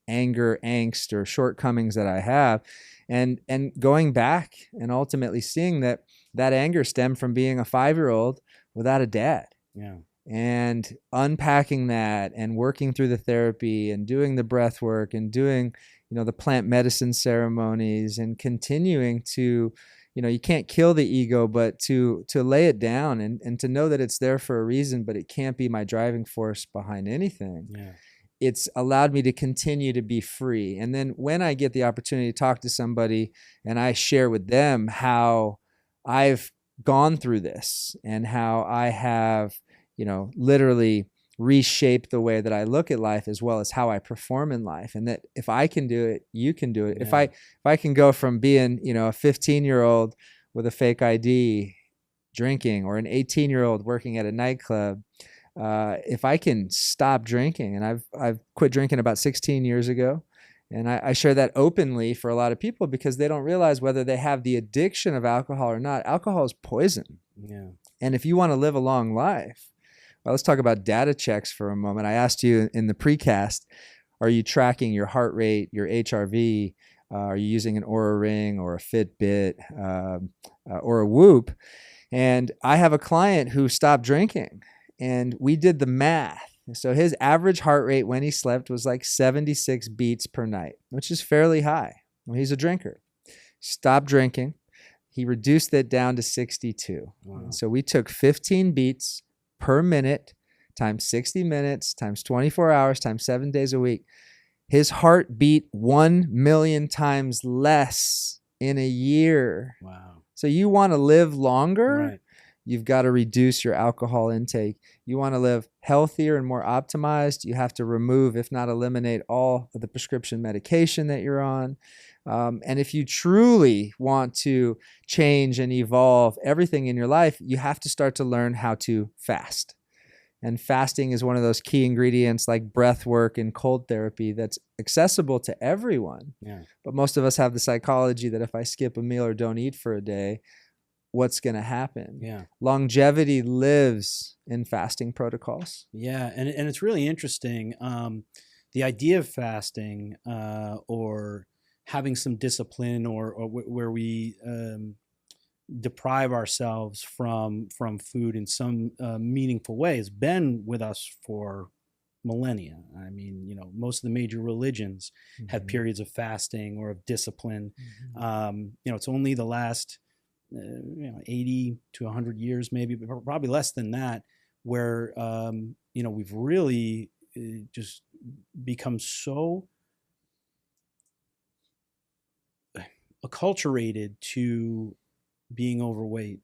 anger, angst, or shortcomings that I have. And going back and ultimately seeing that anger stemmed from being a 5-year-old without a dad. Yeah. And unpacking that and working through the therapy and doing the breath work and doing, the plant medicine ceremonies, and continuing to, you can't kill the ego, but to lay it down and to know that it's there for a reason, but it can't be my driving force behind anything. Yeah. It's allowed me to continue to be free. And then when I get the opportunity to talk to somebody and I share with them how I've gone through this and how I have, literally reshape the way that I look at life, as well as how I perform in life. And that if I can do it, you can do it. Yeah. If I can go from being, a 15-year-old with a fake ID drinking, or an 18-year-old working at a nightclub, if I can stop drinking, and I've quit drinking about 16 years ago, and I share that openly for a lot of people because they don't realize whether they have the addiction of alcohol or not. Alcohol is poison. Yeah. And if you want to live a long life, well, let's talk about data checks for a moment. I asked you in the precast, are you tracking your heart rate, your HRV? Are you using an Oura Ring or a Fitbit or a Whoop? And I have a client who stopped drinking, and we did the math. So his average heart rate when he slept was like 76 beats per night, which is fairly high. Well, he's a drinker. Stopped drinking. He reduced that down to 62. Wow. So we took 15 beats per minute times 60 minutes times 24 hours times 7 days a week. His heart beat 1 million times less in a year. Wow. So you want to live longer? Right. You've got to reduce your alcohol intake. You want to live healthier and more optimized, you have to remove, if not eliminate, all of the prescription medication that you're on. And if you truly want to change and evolve everything in your life, you have to start to learn how to fast. And fasting is one of those key ingredients like breath work and cold therapy that's accessible to everyone. Yeah. But most of us have the psychology that if I skip a meal or don't eat for a day, what's going to happen? Yeah. Longevity lives in fasting protocols. Yeah. And it's really interesting. The idea of fasting or having some discipline or where we deprive ourselves from food in some meaningful way has been with us for millennia. I mean, most of the major religions have periods of fasting or of discipline. It's only the last 80 to 100 years, maybe, but probably less than that, where we've really just become so acculturated to being overweight,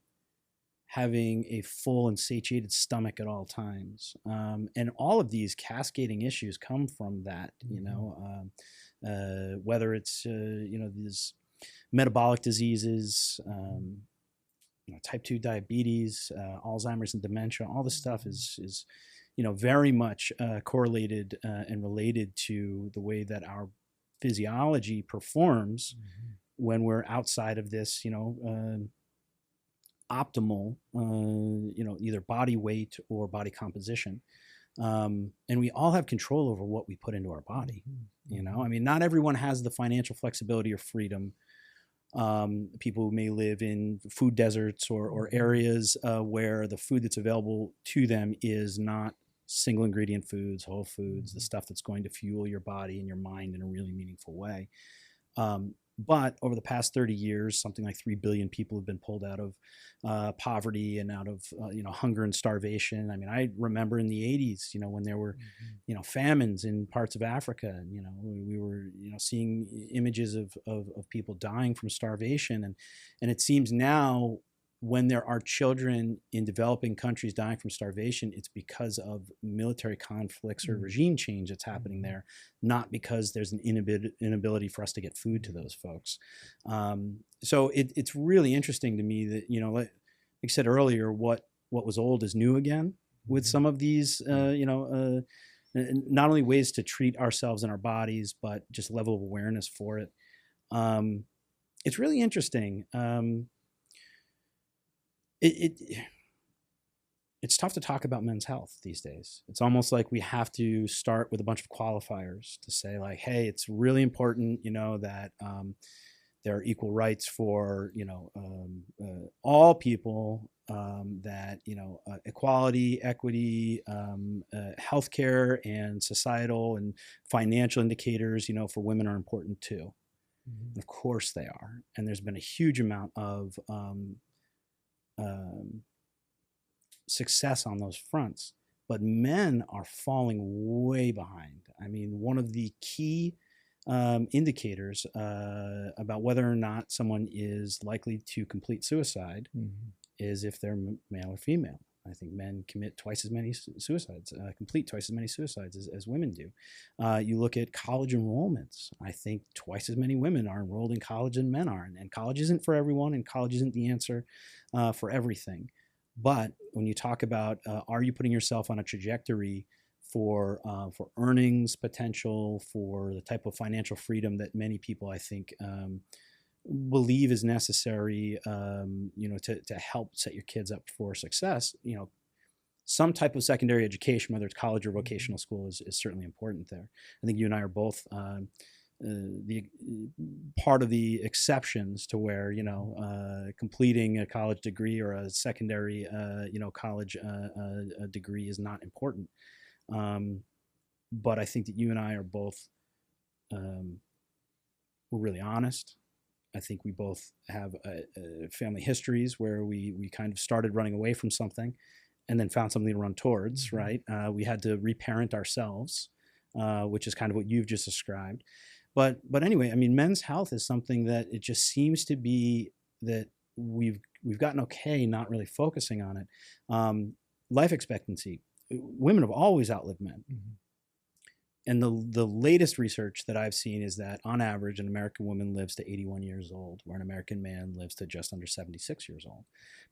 having a full and satiated stomach at all times, and all of these cascading issues come from that. Whether it's these metabolic diseases, type 2 diabetes, Alzheimer's and dementia, all this stuff is very much correlated and related to the way that our physiology performs when we're outside of this, optimal, either body weight or body composition. And we all have control over what we put into our body. I mean, not everyone has the financial flexibility or freedom. People who may live in food deserts or areas where the food that's available to them is not single ingredient foods, whole foods, the stuff that's going to fuel your body and your mind in a really meaningful way. But over the past 30 years, something like 3 billion people have been pulled out of poverty and out of hunger and starvation. I mean, I remember in the 80s, when there were famines in parts of Africa, and we were seeing images of people dying from starvation, and it seems now, when there are children in developing countries dying from starvation, it's because of military conflicts or regime change that's happening there, not because there's an inability for us to get food to those folks. So it's really interesting to me that, like I said earlier, what was old is new again with some of these, not only ways to treat ourselves and our bodies, but just level of awareness for it. It's really interesting. It's tough to talk about men's health these days. It's almost like we have to start with a bunch of qualifiers to say, like, hey, it's really important, that there are equal rights for, all people, that, equality, equity, healthcare and societal and financial indicators, for women are important too. And of course they are. And there's been a huge amount of success on those fronts, but men are falling way behind. I mean, one of the key indicators about whether or not someone is likely to complete suicide is if they're male or female. I think men commit twice as many suicides, complete twice as many suicides as women do. You look at college enrollments. I think twice as many women are enrolled in college than men are. And college isn't for everyone, and college isn't the answer for everything. But when you talk about, are you putting yourself on a trajectory for earnings potential, for the type of financial freedom that many people, I think, believe is necessary, to help set your kids up for success, some type of secondary education, whether it's college or vocational school, is certainly important there. I think you and I are both the part of the exceptions to where, completing a college degree or a secondary, college degree is not important. But I think that you and I are both, we're really honest. I think we both have family histories where we kind of started running away from something and then found something to run towards, right? We had to reparent ourselves, which is kind of what you've just described. But anyway, I mean, men's health is something that it just seems to be that we've gotten okay not really focusing on it. Life expectancy. Women have always outlived men. Mm-hmm. And the latest research that I've seen is that on average, an American woman lives to 81 years old, where an American man lives to just under 76 years old.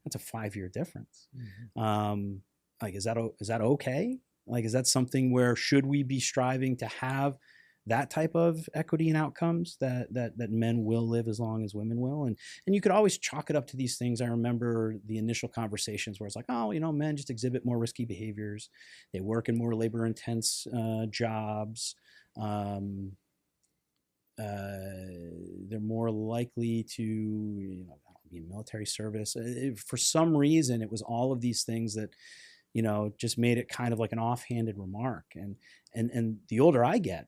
That's a 5-year difference. Mm-hmm. Is that okay? Like, is that something where should we be striving to have that type of equity and outcomes that men will live as long as women will? And you could always chalk it up to these things. I remember the initial conversations where it's like, men just exhibit more risky behaviors. They work in more labor intense jobs. They're more likely to, be in military service. For some reason, it was all of these things that, just made it kind of like an offhanded remark. And the older I get,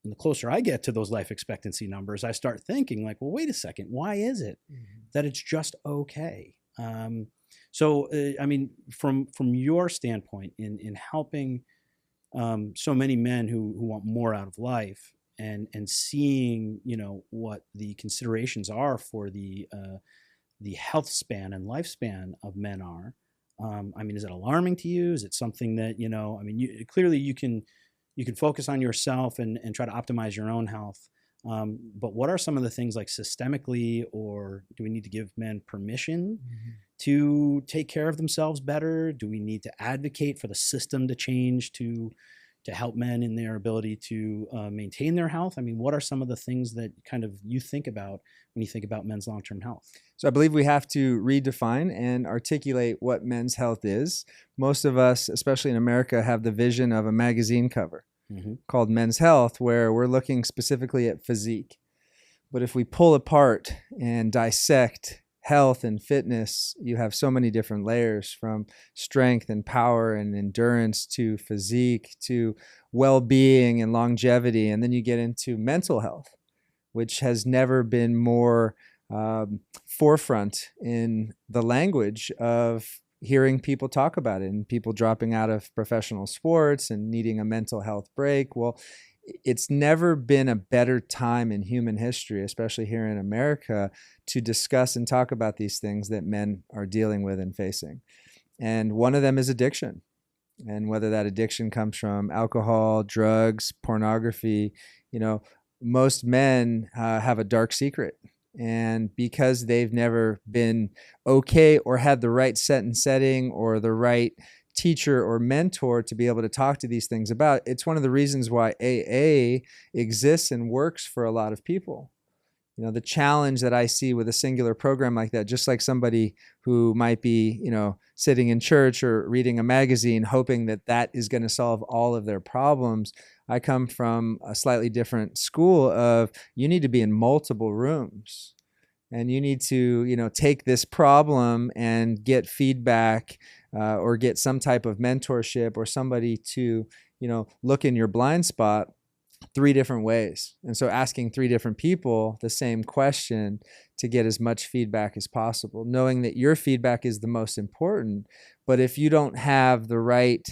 and the closer I get to those life expectancy numbers, I start thinking like, well, wait a second, why is it that it's just okay? So from your standpoint in helping so many men who want more out of life and seeing, what the considerations are for the health span and lifespan of men are, is it alarming to you? Is it something that, clearly you can focus on yourself and try to optimize your own health. But what are some of the things like systemically, or do we need to give men permission to take care of themselves better? Do we need to advocate for the system to change to help men in their ability to maintain their health? What are some of the things that kind of you think about when you think about men's long-term health? So I believe we have to redefine and articulate what men's health is. Most of us, especially in America, have the vision of a magazine cover called Men's Health, where we're looking specifically at physique. But if we pull apart and dissect health and fitness, you have so many different layers, from strength and power and endurance to physique to well-being and longevity. And then you get into mental health, which has never been more forefront in the language of hearing people talk about it, and people dropping out of professional sports and needing a mental health break. Well, it's never been a better time in human history, especially here in America, to discuss and talk about these things that men are dealing with and facing. And one of them is addiction. And whether that addiction comes from alcohol, drugs, pornography, most men have a dark secret. And because they've never been okay or had the right set and setting or the right teacher or mentor to be able to talk to these things about, it's one of the reasons why AA exists and works for a lot of people. The challenge that I see with a singular program like that, just like somebody who might be, sitting in church or reading a magazine hoping that that is going to solve all of their problems. I come from a slightly different school of, you need to be in multiple rooms, and you need to, take this problem and get feedback or get some type of mentorship or somebody to, look in your blind spot 3 different ways. And so asking 3 different people the same question to get as much feedback as possible, knowing that your feedback is the most important. But if you don't have the right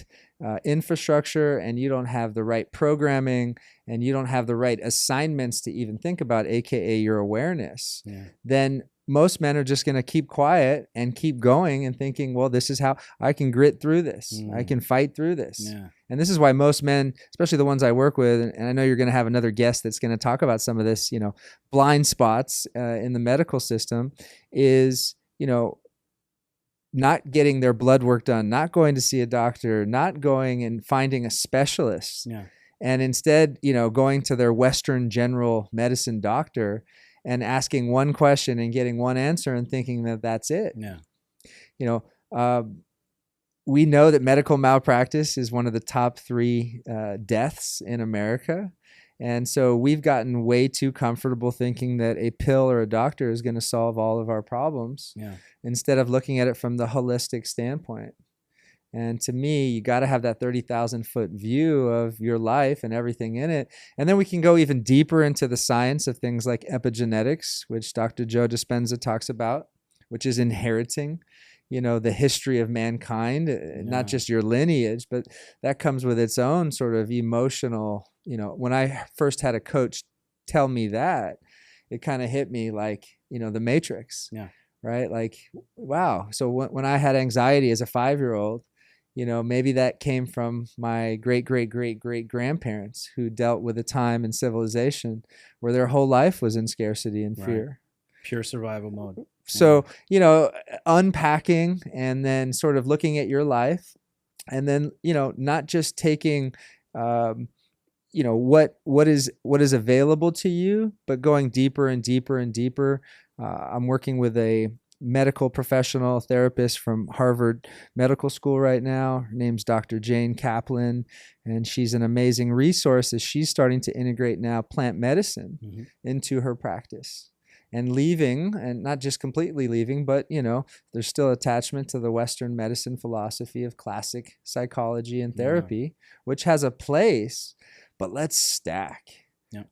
infrastructure, and you don't have the right programming, and you don't have the right assignments to even think about, AKA your awareness, then most men are just going to keep quiet and keep going and thinking, well, this is how I can grit through this. I can fight through this. Yeah. And this is why most men, especially the ones I work with, and I know you're going to have another guest that's going to talk about some of this, blind spots in the medical system is, not getting their blood work done, not going to see a doctor, not going and finding a specialist. Yeah. And instead, going to their Western general medicine doctor and asking one question and getting one answer and thinking that that's it. Yeah. We know that medical malpractice is one of the top 3 deaths in America. And so we've gotten way too comfortable thinking that a pill or a doctor is going to solve all of our problems instead of looking at it from the holistic standpoint. And to me, you got to have that 30,000-foot view of your life and everything in it. And then we can go even deeper into the science of things like epigenetics, which Dr. Joe Dispenza talks about, which is inheriting, the history of mankind, not just your lineage, but that comes with its own sort of emotional, when I first had a coach tell me that, it kind of hit me like, the Matrix, right? Like, wow. So when I had anxiety as a 5-year-old, maybe that came from my great-great-great-great-grandparents who dealt with a time in civilization where their whole life was in scarcity and fear. Pure survival mode. So, unpacking and then sort of looking at your life and then, not just taking, what is available to you, but going deeper and deeper and deeper. I'm working with a medical professional therapist from Harvard Medical School right now. Her name's Dr. Jane Kaplan, and she's an amazing resource as she's starting to integrate now plant medicine into her practice. And leaving, and not just completely leaving, but, there's still attachment to the Western medicine philosophy of classic psychology and therapy, which has a place, but let's stack.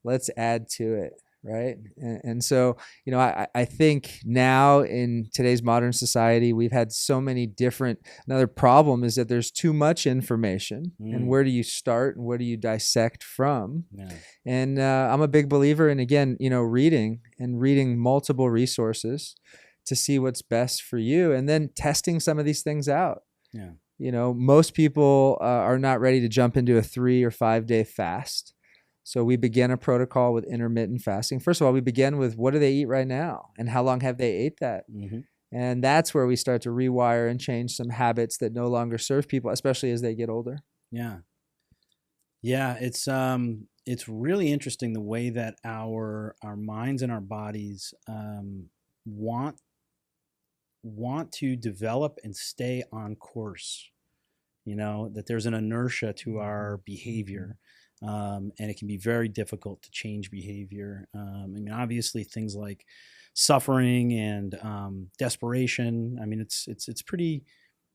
Let's add to it, right? And so, I think now in today's modern society, we've had so many different, another problem is that there's too much information. And where do you start and where do you dissect from? And I'm a big believer in, again, reading multiple resources to see what's best for you and then testing some of these things out. Most people are not ready to jump into a 3 or 5 day fast. So we begin a protocol with intermittent fasting. First of all, we begin with what do they eat right now and how long have they ate that? And that's where we start to rewire and change some habits that no longer serve people, especially as they get older. Yeah, it's really interesting the way that our minds and our bodies want to develop and stay on course. That there's an inertia to our behavior. And it can be very difficult to change behavior. Obviously things like suffering and desperation. It's pretty,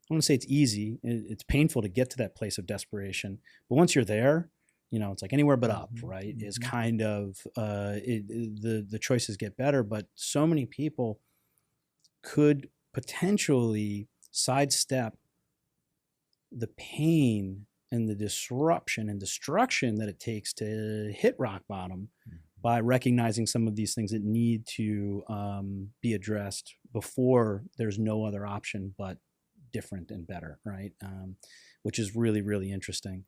I want to say it's easy. It's painful to get to that place of desperation. But once you're there, it's like anywhere but up, right? Is kind of, the choices get better. But so many people could potentially sidestep the pain and the disruption and destruction that it takes to hit rock bottom by recognizing some of these things that need to be addressed before there's no other option but different and better, right? Which is really, really interesting.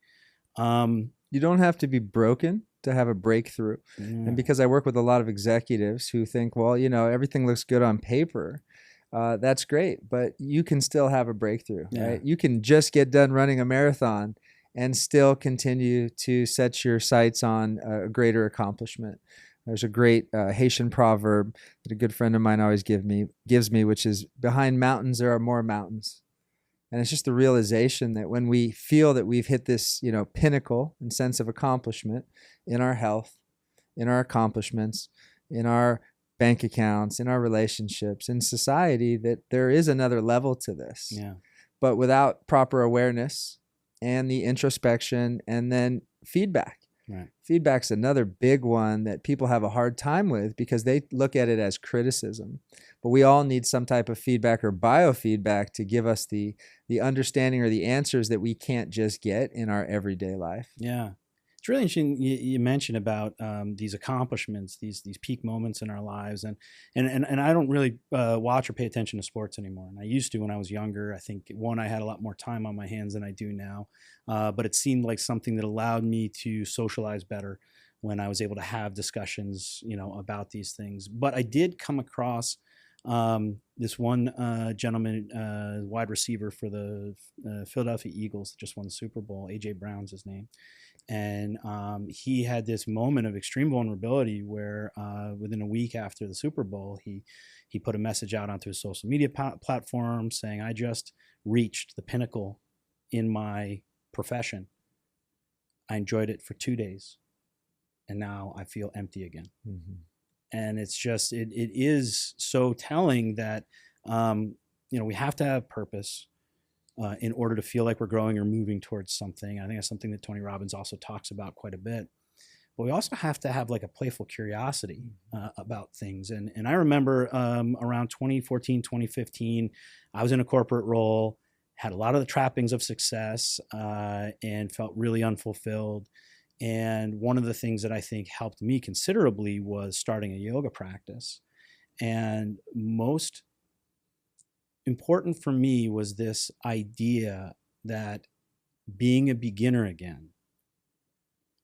You don't have to be broken to have a breakthrough. And because I work with a lot of executives who think, well, everything looks good on paper. That's great, but you can still have a breakthrough, right? You can just get done running a marathon and still continue to set your sights on a greater accomplishment. There's a great Haitian proverb that a good friend of mine always gives me, which is, behind mountains, there are more mountains. And it's just the realization that when we feel that we've hit this, pinnacle and sense of accomplishment in our health, in our accomplishments, in our bank accounts, in our relationships, in society, that there is another level to this. But without proper awareness and the introspection and then feedback. Feedback's another big one that people have a hard time with because they look at it as criticism. But we all need some type of feedback or biofeedback to give us the understanding or the answers that we can't just get in our everyday life. It's really interesting you mentioned about these accomplishments, these peak moments in our lives, and I don't really watch or pay attention to sports anymore. And I used to when I was younger. I think I had a lot more time on my hands than I do now, but it seemed like something that allowed me to socialize better when I was able to have discussions, about these things. But I did come across this one gentleman, wide receiver for the Philadelphia Eagles, that just won the Super Bowl. AJ Brown's his name. And he had this moment of extreme vulnerability where within a week after the Super Bowl, he put a message out onto his social media platform saying, "I just reached the pinnacle in my profession. I enjoyed it for 2 days, and now I feel empty again." Mm-hmm. And it's just, it is so telling that, we have to have purpose in order to feel like we're growing or moving towards something. I think that's something that Tony Robbins also talks about quite a bit. But we also have to have like a playful curiosity about things. And I remember around 2014, 2015, I was in a corporate role, had a lot of the trappings of success, and felt really unfulfilled. And one of the things that I think helped me considerably was starting a yoga practice. And most important for me was this idea that being a beginner again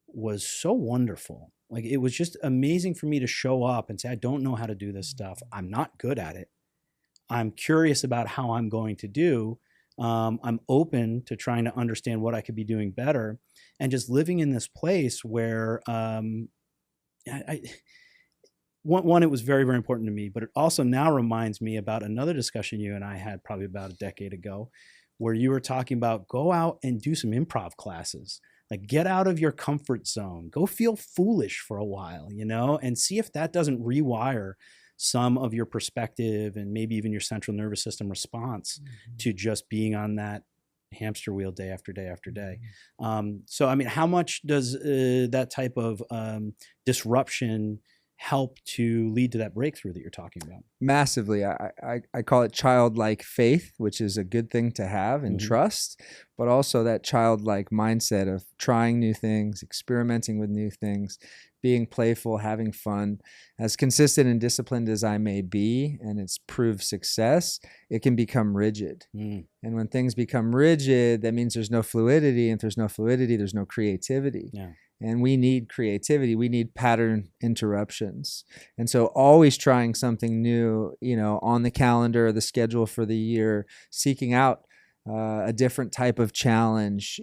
was so wonderful. Like, it was just amazing for me to show up and say, I don't know how to do this stuff. I'm not good at it. I'm curious about how I'm going to do. I'm open to trying to understand what I could be doing better, and just living in this place where one, it was very, very important to me, but it also now reminds me about another discussion you and I had probably about a decade ago, where you were talking about go out and do some improv classes, like get out of your comfort zone, go feel foolish for a while, and see if that doesn't rewire some of your perspective and maybe even your central nervous system response to just being on that hamster wheel day after day after day. So, I mean, how much does that type of disruption help to lead to that breakthrough that you're talking about? Massively. I call it childlike faith, which is a good thing to have and trust, but also that childlike mindset of trying new things, experimenting with new things, being playful, having fun. As consistent and disciplined as I may be, and it's proved success, it can become rigid. And when things become rigid, that means there's no fluidity. And if there's no fluidity, there's no creativity. Yeah. And we need creativity. We need pattern interruptions. And so always trying something new, on the calendar, the schedule for the year, seeking out a different type of challenge,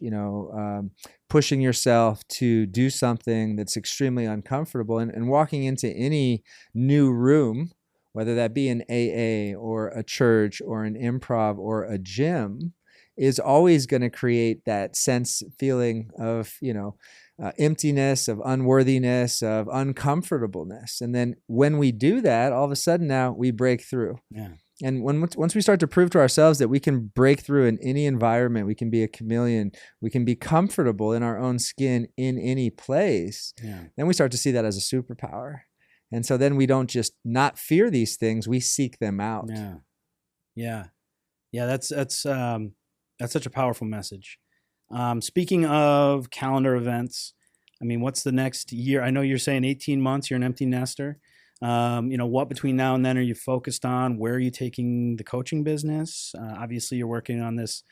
pushing yourself to do something that's extremely uncomfortable, and walking into any new room, whether that be an AA or a church or an improv or a gym, is always going to create that feeling of, emptiness, of unworthiness, of uncomfortableness. And then when we do that, all of a sudden now we break through. Yeah. And once we start to prove to ourselves that we can break through in any environment, we can be a chameleon, we can be comfortable in our own skin in any place, then we start to see that as a superpower. And so then we don't just not fear these things, we seek them out. Yeah. That's such a powerful message. Speaking of calendar events, I mean, what's the next year? I know you're saying 18 months, you're an empty nester. What between now and then are you focused on? Where are you taking the coaching business? Obviously, you're working on this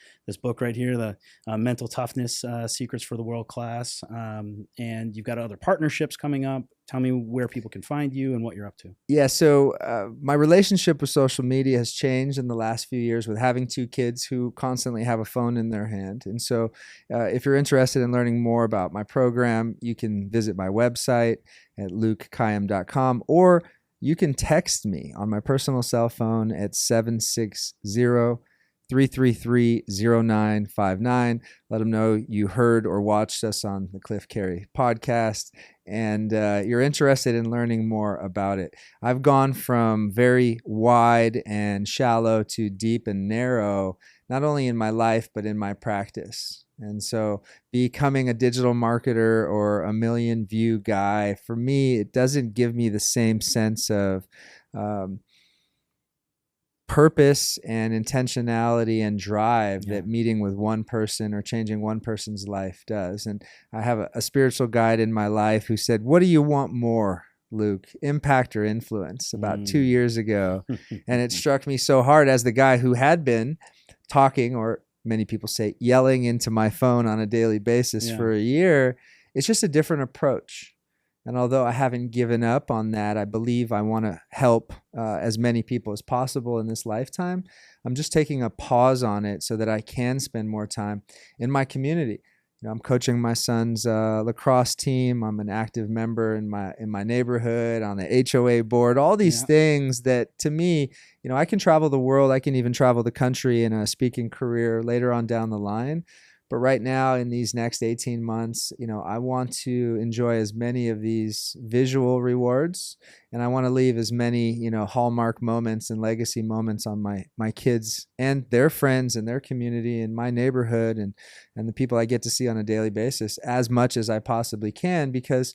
book right here, the Mental Toughness Secrets for the World Class, and you've got other partnerships coming up. Tell me where people can find you and what you're up to. Yeah, so my relationship with social media has changed in the last few years with having 2 kids who constantly have a phone in their hand. And so if you're interested in learning more about my program, you can visit my website at lukekayyem.com, or you can text me on my personal cell phone at 760-333-0959. Let them know you heard or watched us on the Cliff Carey podcast, and you're interested in learning more about it. I've gone from very wide and shallow to deep and narrow, not only in my life, but in my practice. And so becoming a digital marketer or a million view guy, for me, it doesn't give me the same sense of purpose and intentionality and drive that meeting with one person or changing one person's life does. And I have a spiritual guide in my life who said, "What do you want more, Luke, impact or influence?" about 2 years ago. And it struck me so hard as the guy who had been talking, or many people say yelling into my phone on a daily basis for a year. It's just a different approach. And although I haven't given up on that, I believe I want to help as many people as possible in this lifetime. I'm just taking a pause on it so that I can spend more time in my community. You know, I'm coaching my son's lacrosse team. I'm an active member in my neighborhood, on the HOA board, all these things that, to me, you know, I can travel the world. I can even travel the country in a speaking career later on down the line. But right now, in these next 18 months, you know, I want to enjoy as many of these visual rewards, and I want to leave as many, you know, hallmark moments and legacy moments on my kids and their friends and their community and my neighborhood and the people I get to see on a daily basis as much as I possibly can, because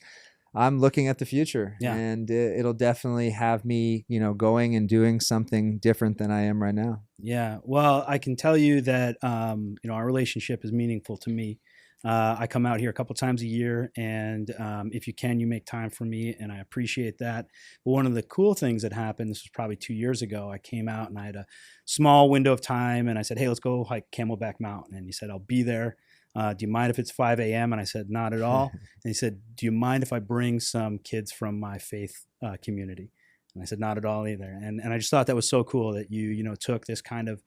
I'm looking at the future, and it'll definitely have me, you know, going and doing something different than I am right now. Yeah. Well, I can tell you that, you know, our relationship is meaningful to me. I come out here a couple times a year, and if you can, you make time for me, and I appreciate that. But one of the cool things that happened, this was probably 2 years ago, I came out and I had a small window of time, and I said, "Hey, let's go hike Camelback Mountain." And he said, "I'll be there. Do you mind if it's 5 a.m.? And I said, "Not at all." And he said, "Do you mind if I bring some kids from my faith community?" And I said, "Not at all either." And I just thought that was so cool that you know, took this kind of,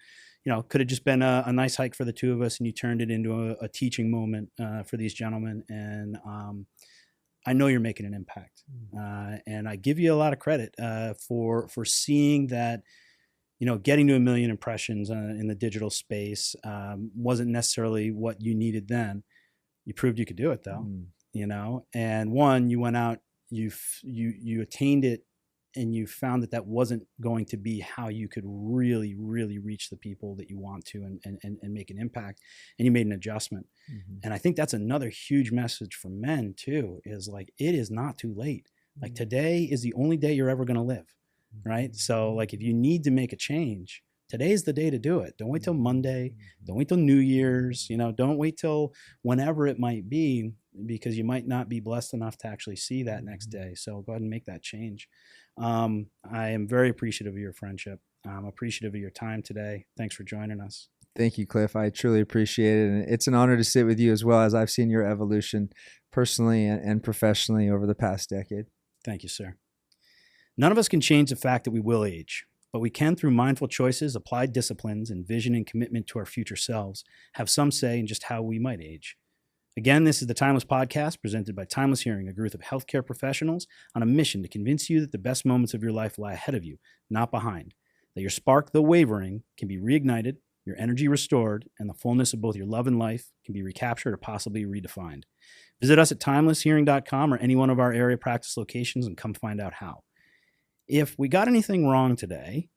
you know, could have just been a nice hike for the two of us, and you turned it into a teaching moment for these gentlemen. And I know you're making an impact. And I give you a lot of credit for seeing that, you know, getting to 1 million impressions in the digital space wasn't necessarily what you needed then. You proved you could do it, though, you know. And one, you went out, you attained it, and you found that wasn't going to be how you could really, really reach the people that you want to and make an impact. And you made an adjustment. And I think that's another huge message for men too, is like, it is not too late. Like, today is the only day you're ever going to live. Right. So like, if you need to make a change, today's the day to do it. Don't wait till Monday. Don't wait till New Year's. You know, don't wait till whenever it might be, because you might not be blessed enough to actually see that next day. So go ahead and make that change. I am very appreciative of your friendship. I'm appreciative of your time today. Thanks for joining us. Thank you, Cliff. I truly appreciate it. And it's an honor to sit with you, as well as I've seen your evolution personally and professionally over the past decade. Thank you, sir. None of us can change the fact that we will age, but we can, through mindful choices, applied disciplines, and vision and commitment to our future selves, have some say in just how we might age. Again, this is the Timeless Podcast, presented by Timeless Hearing, a group of healthcare professionals on a mission to convince you that the best moments of your life lie ahead of you, not behind. That your spark, though wavering, can be reignited, your energy restored, and the fullness of both your love and life can be recaptured or possibly redefined. Visit us at timelesshearing.com or any one of our area practice locations and come find out how. If we got anything wrong today,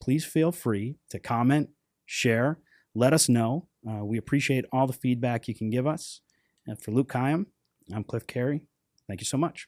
please feel free to comment, share, let us know. We appreciate all the feedback you can give us. And for Luke Kayyem, I'm Cliff Carey. Thank you so much.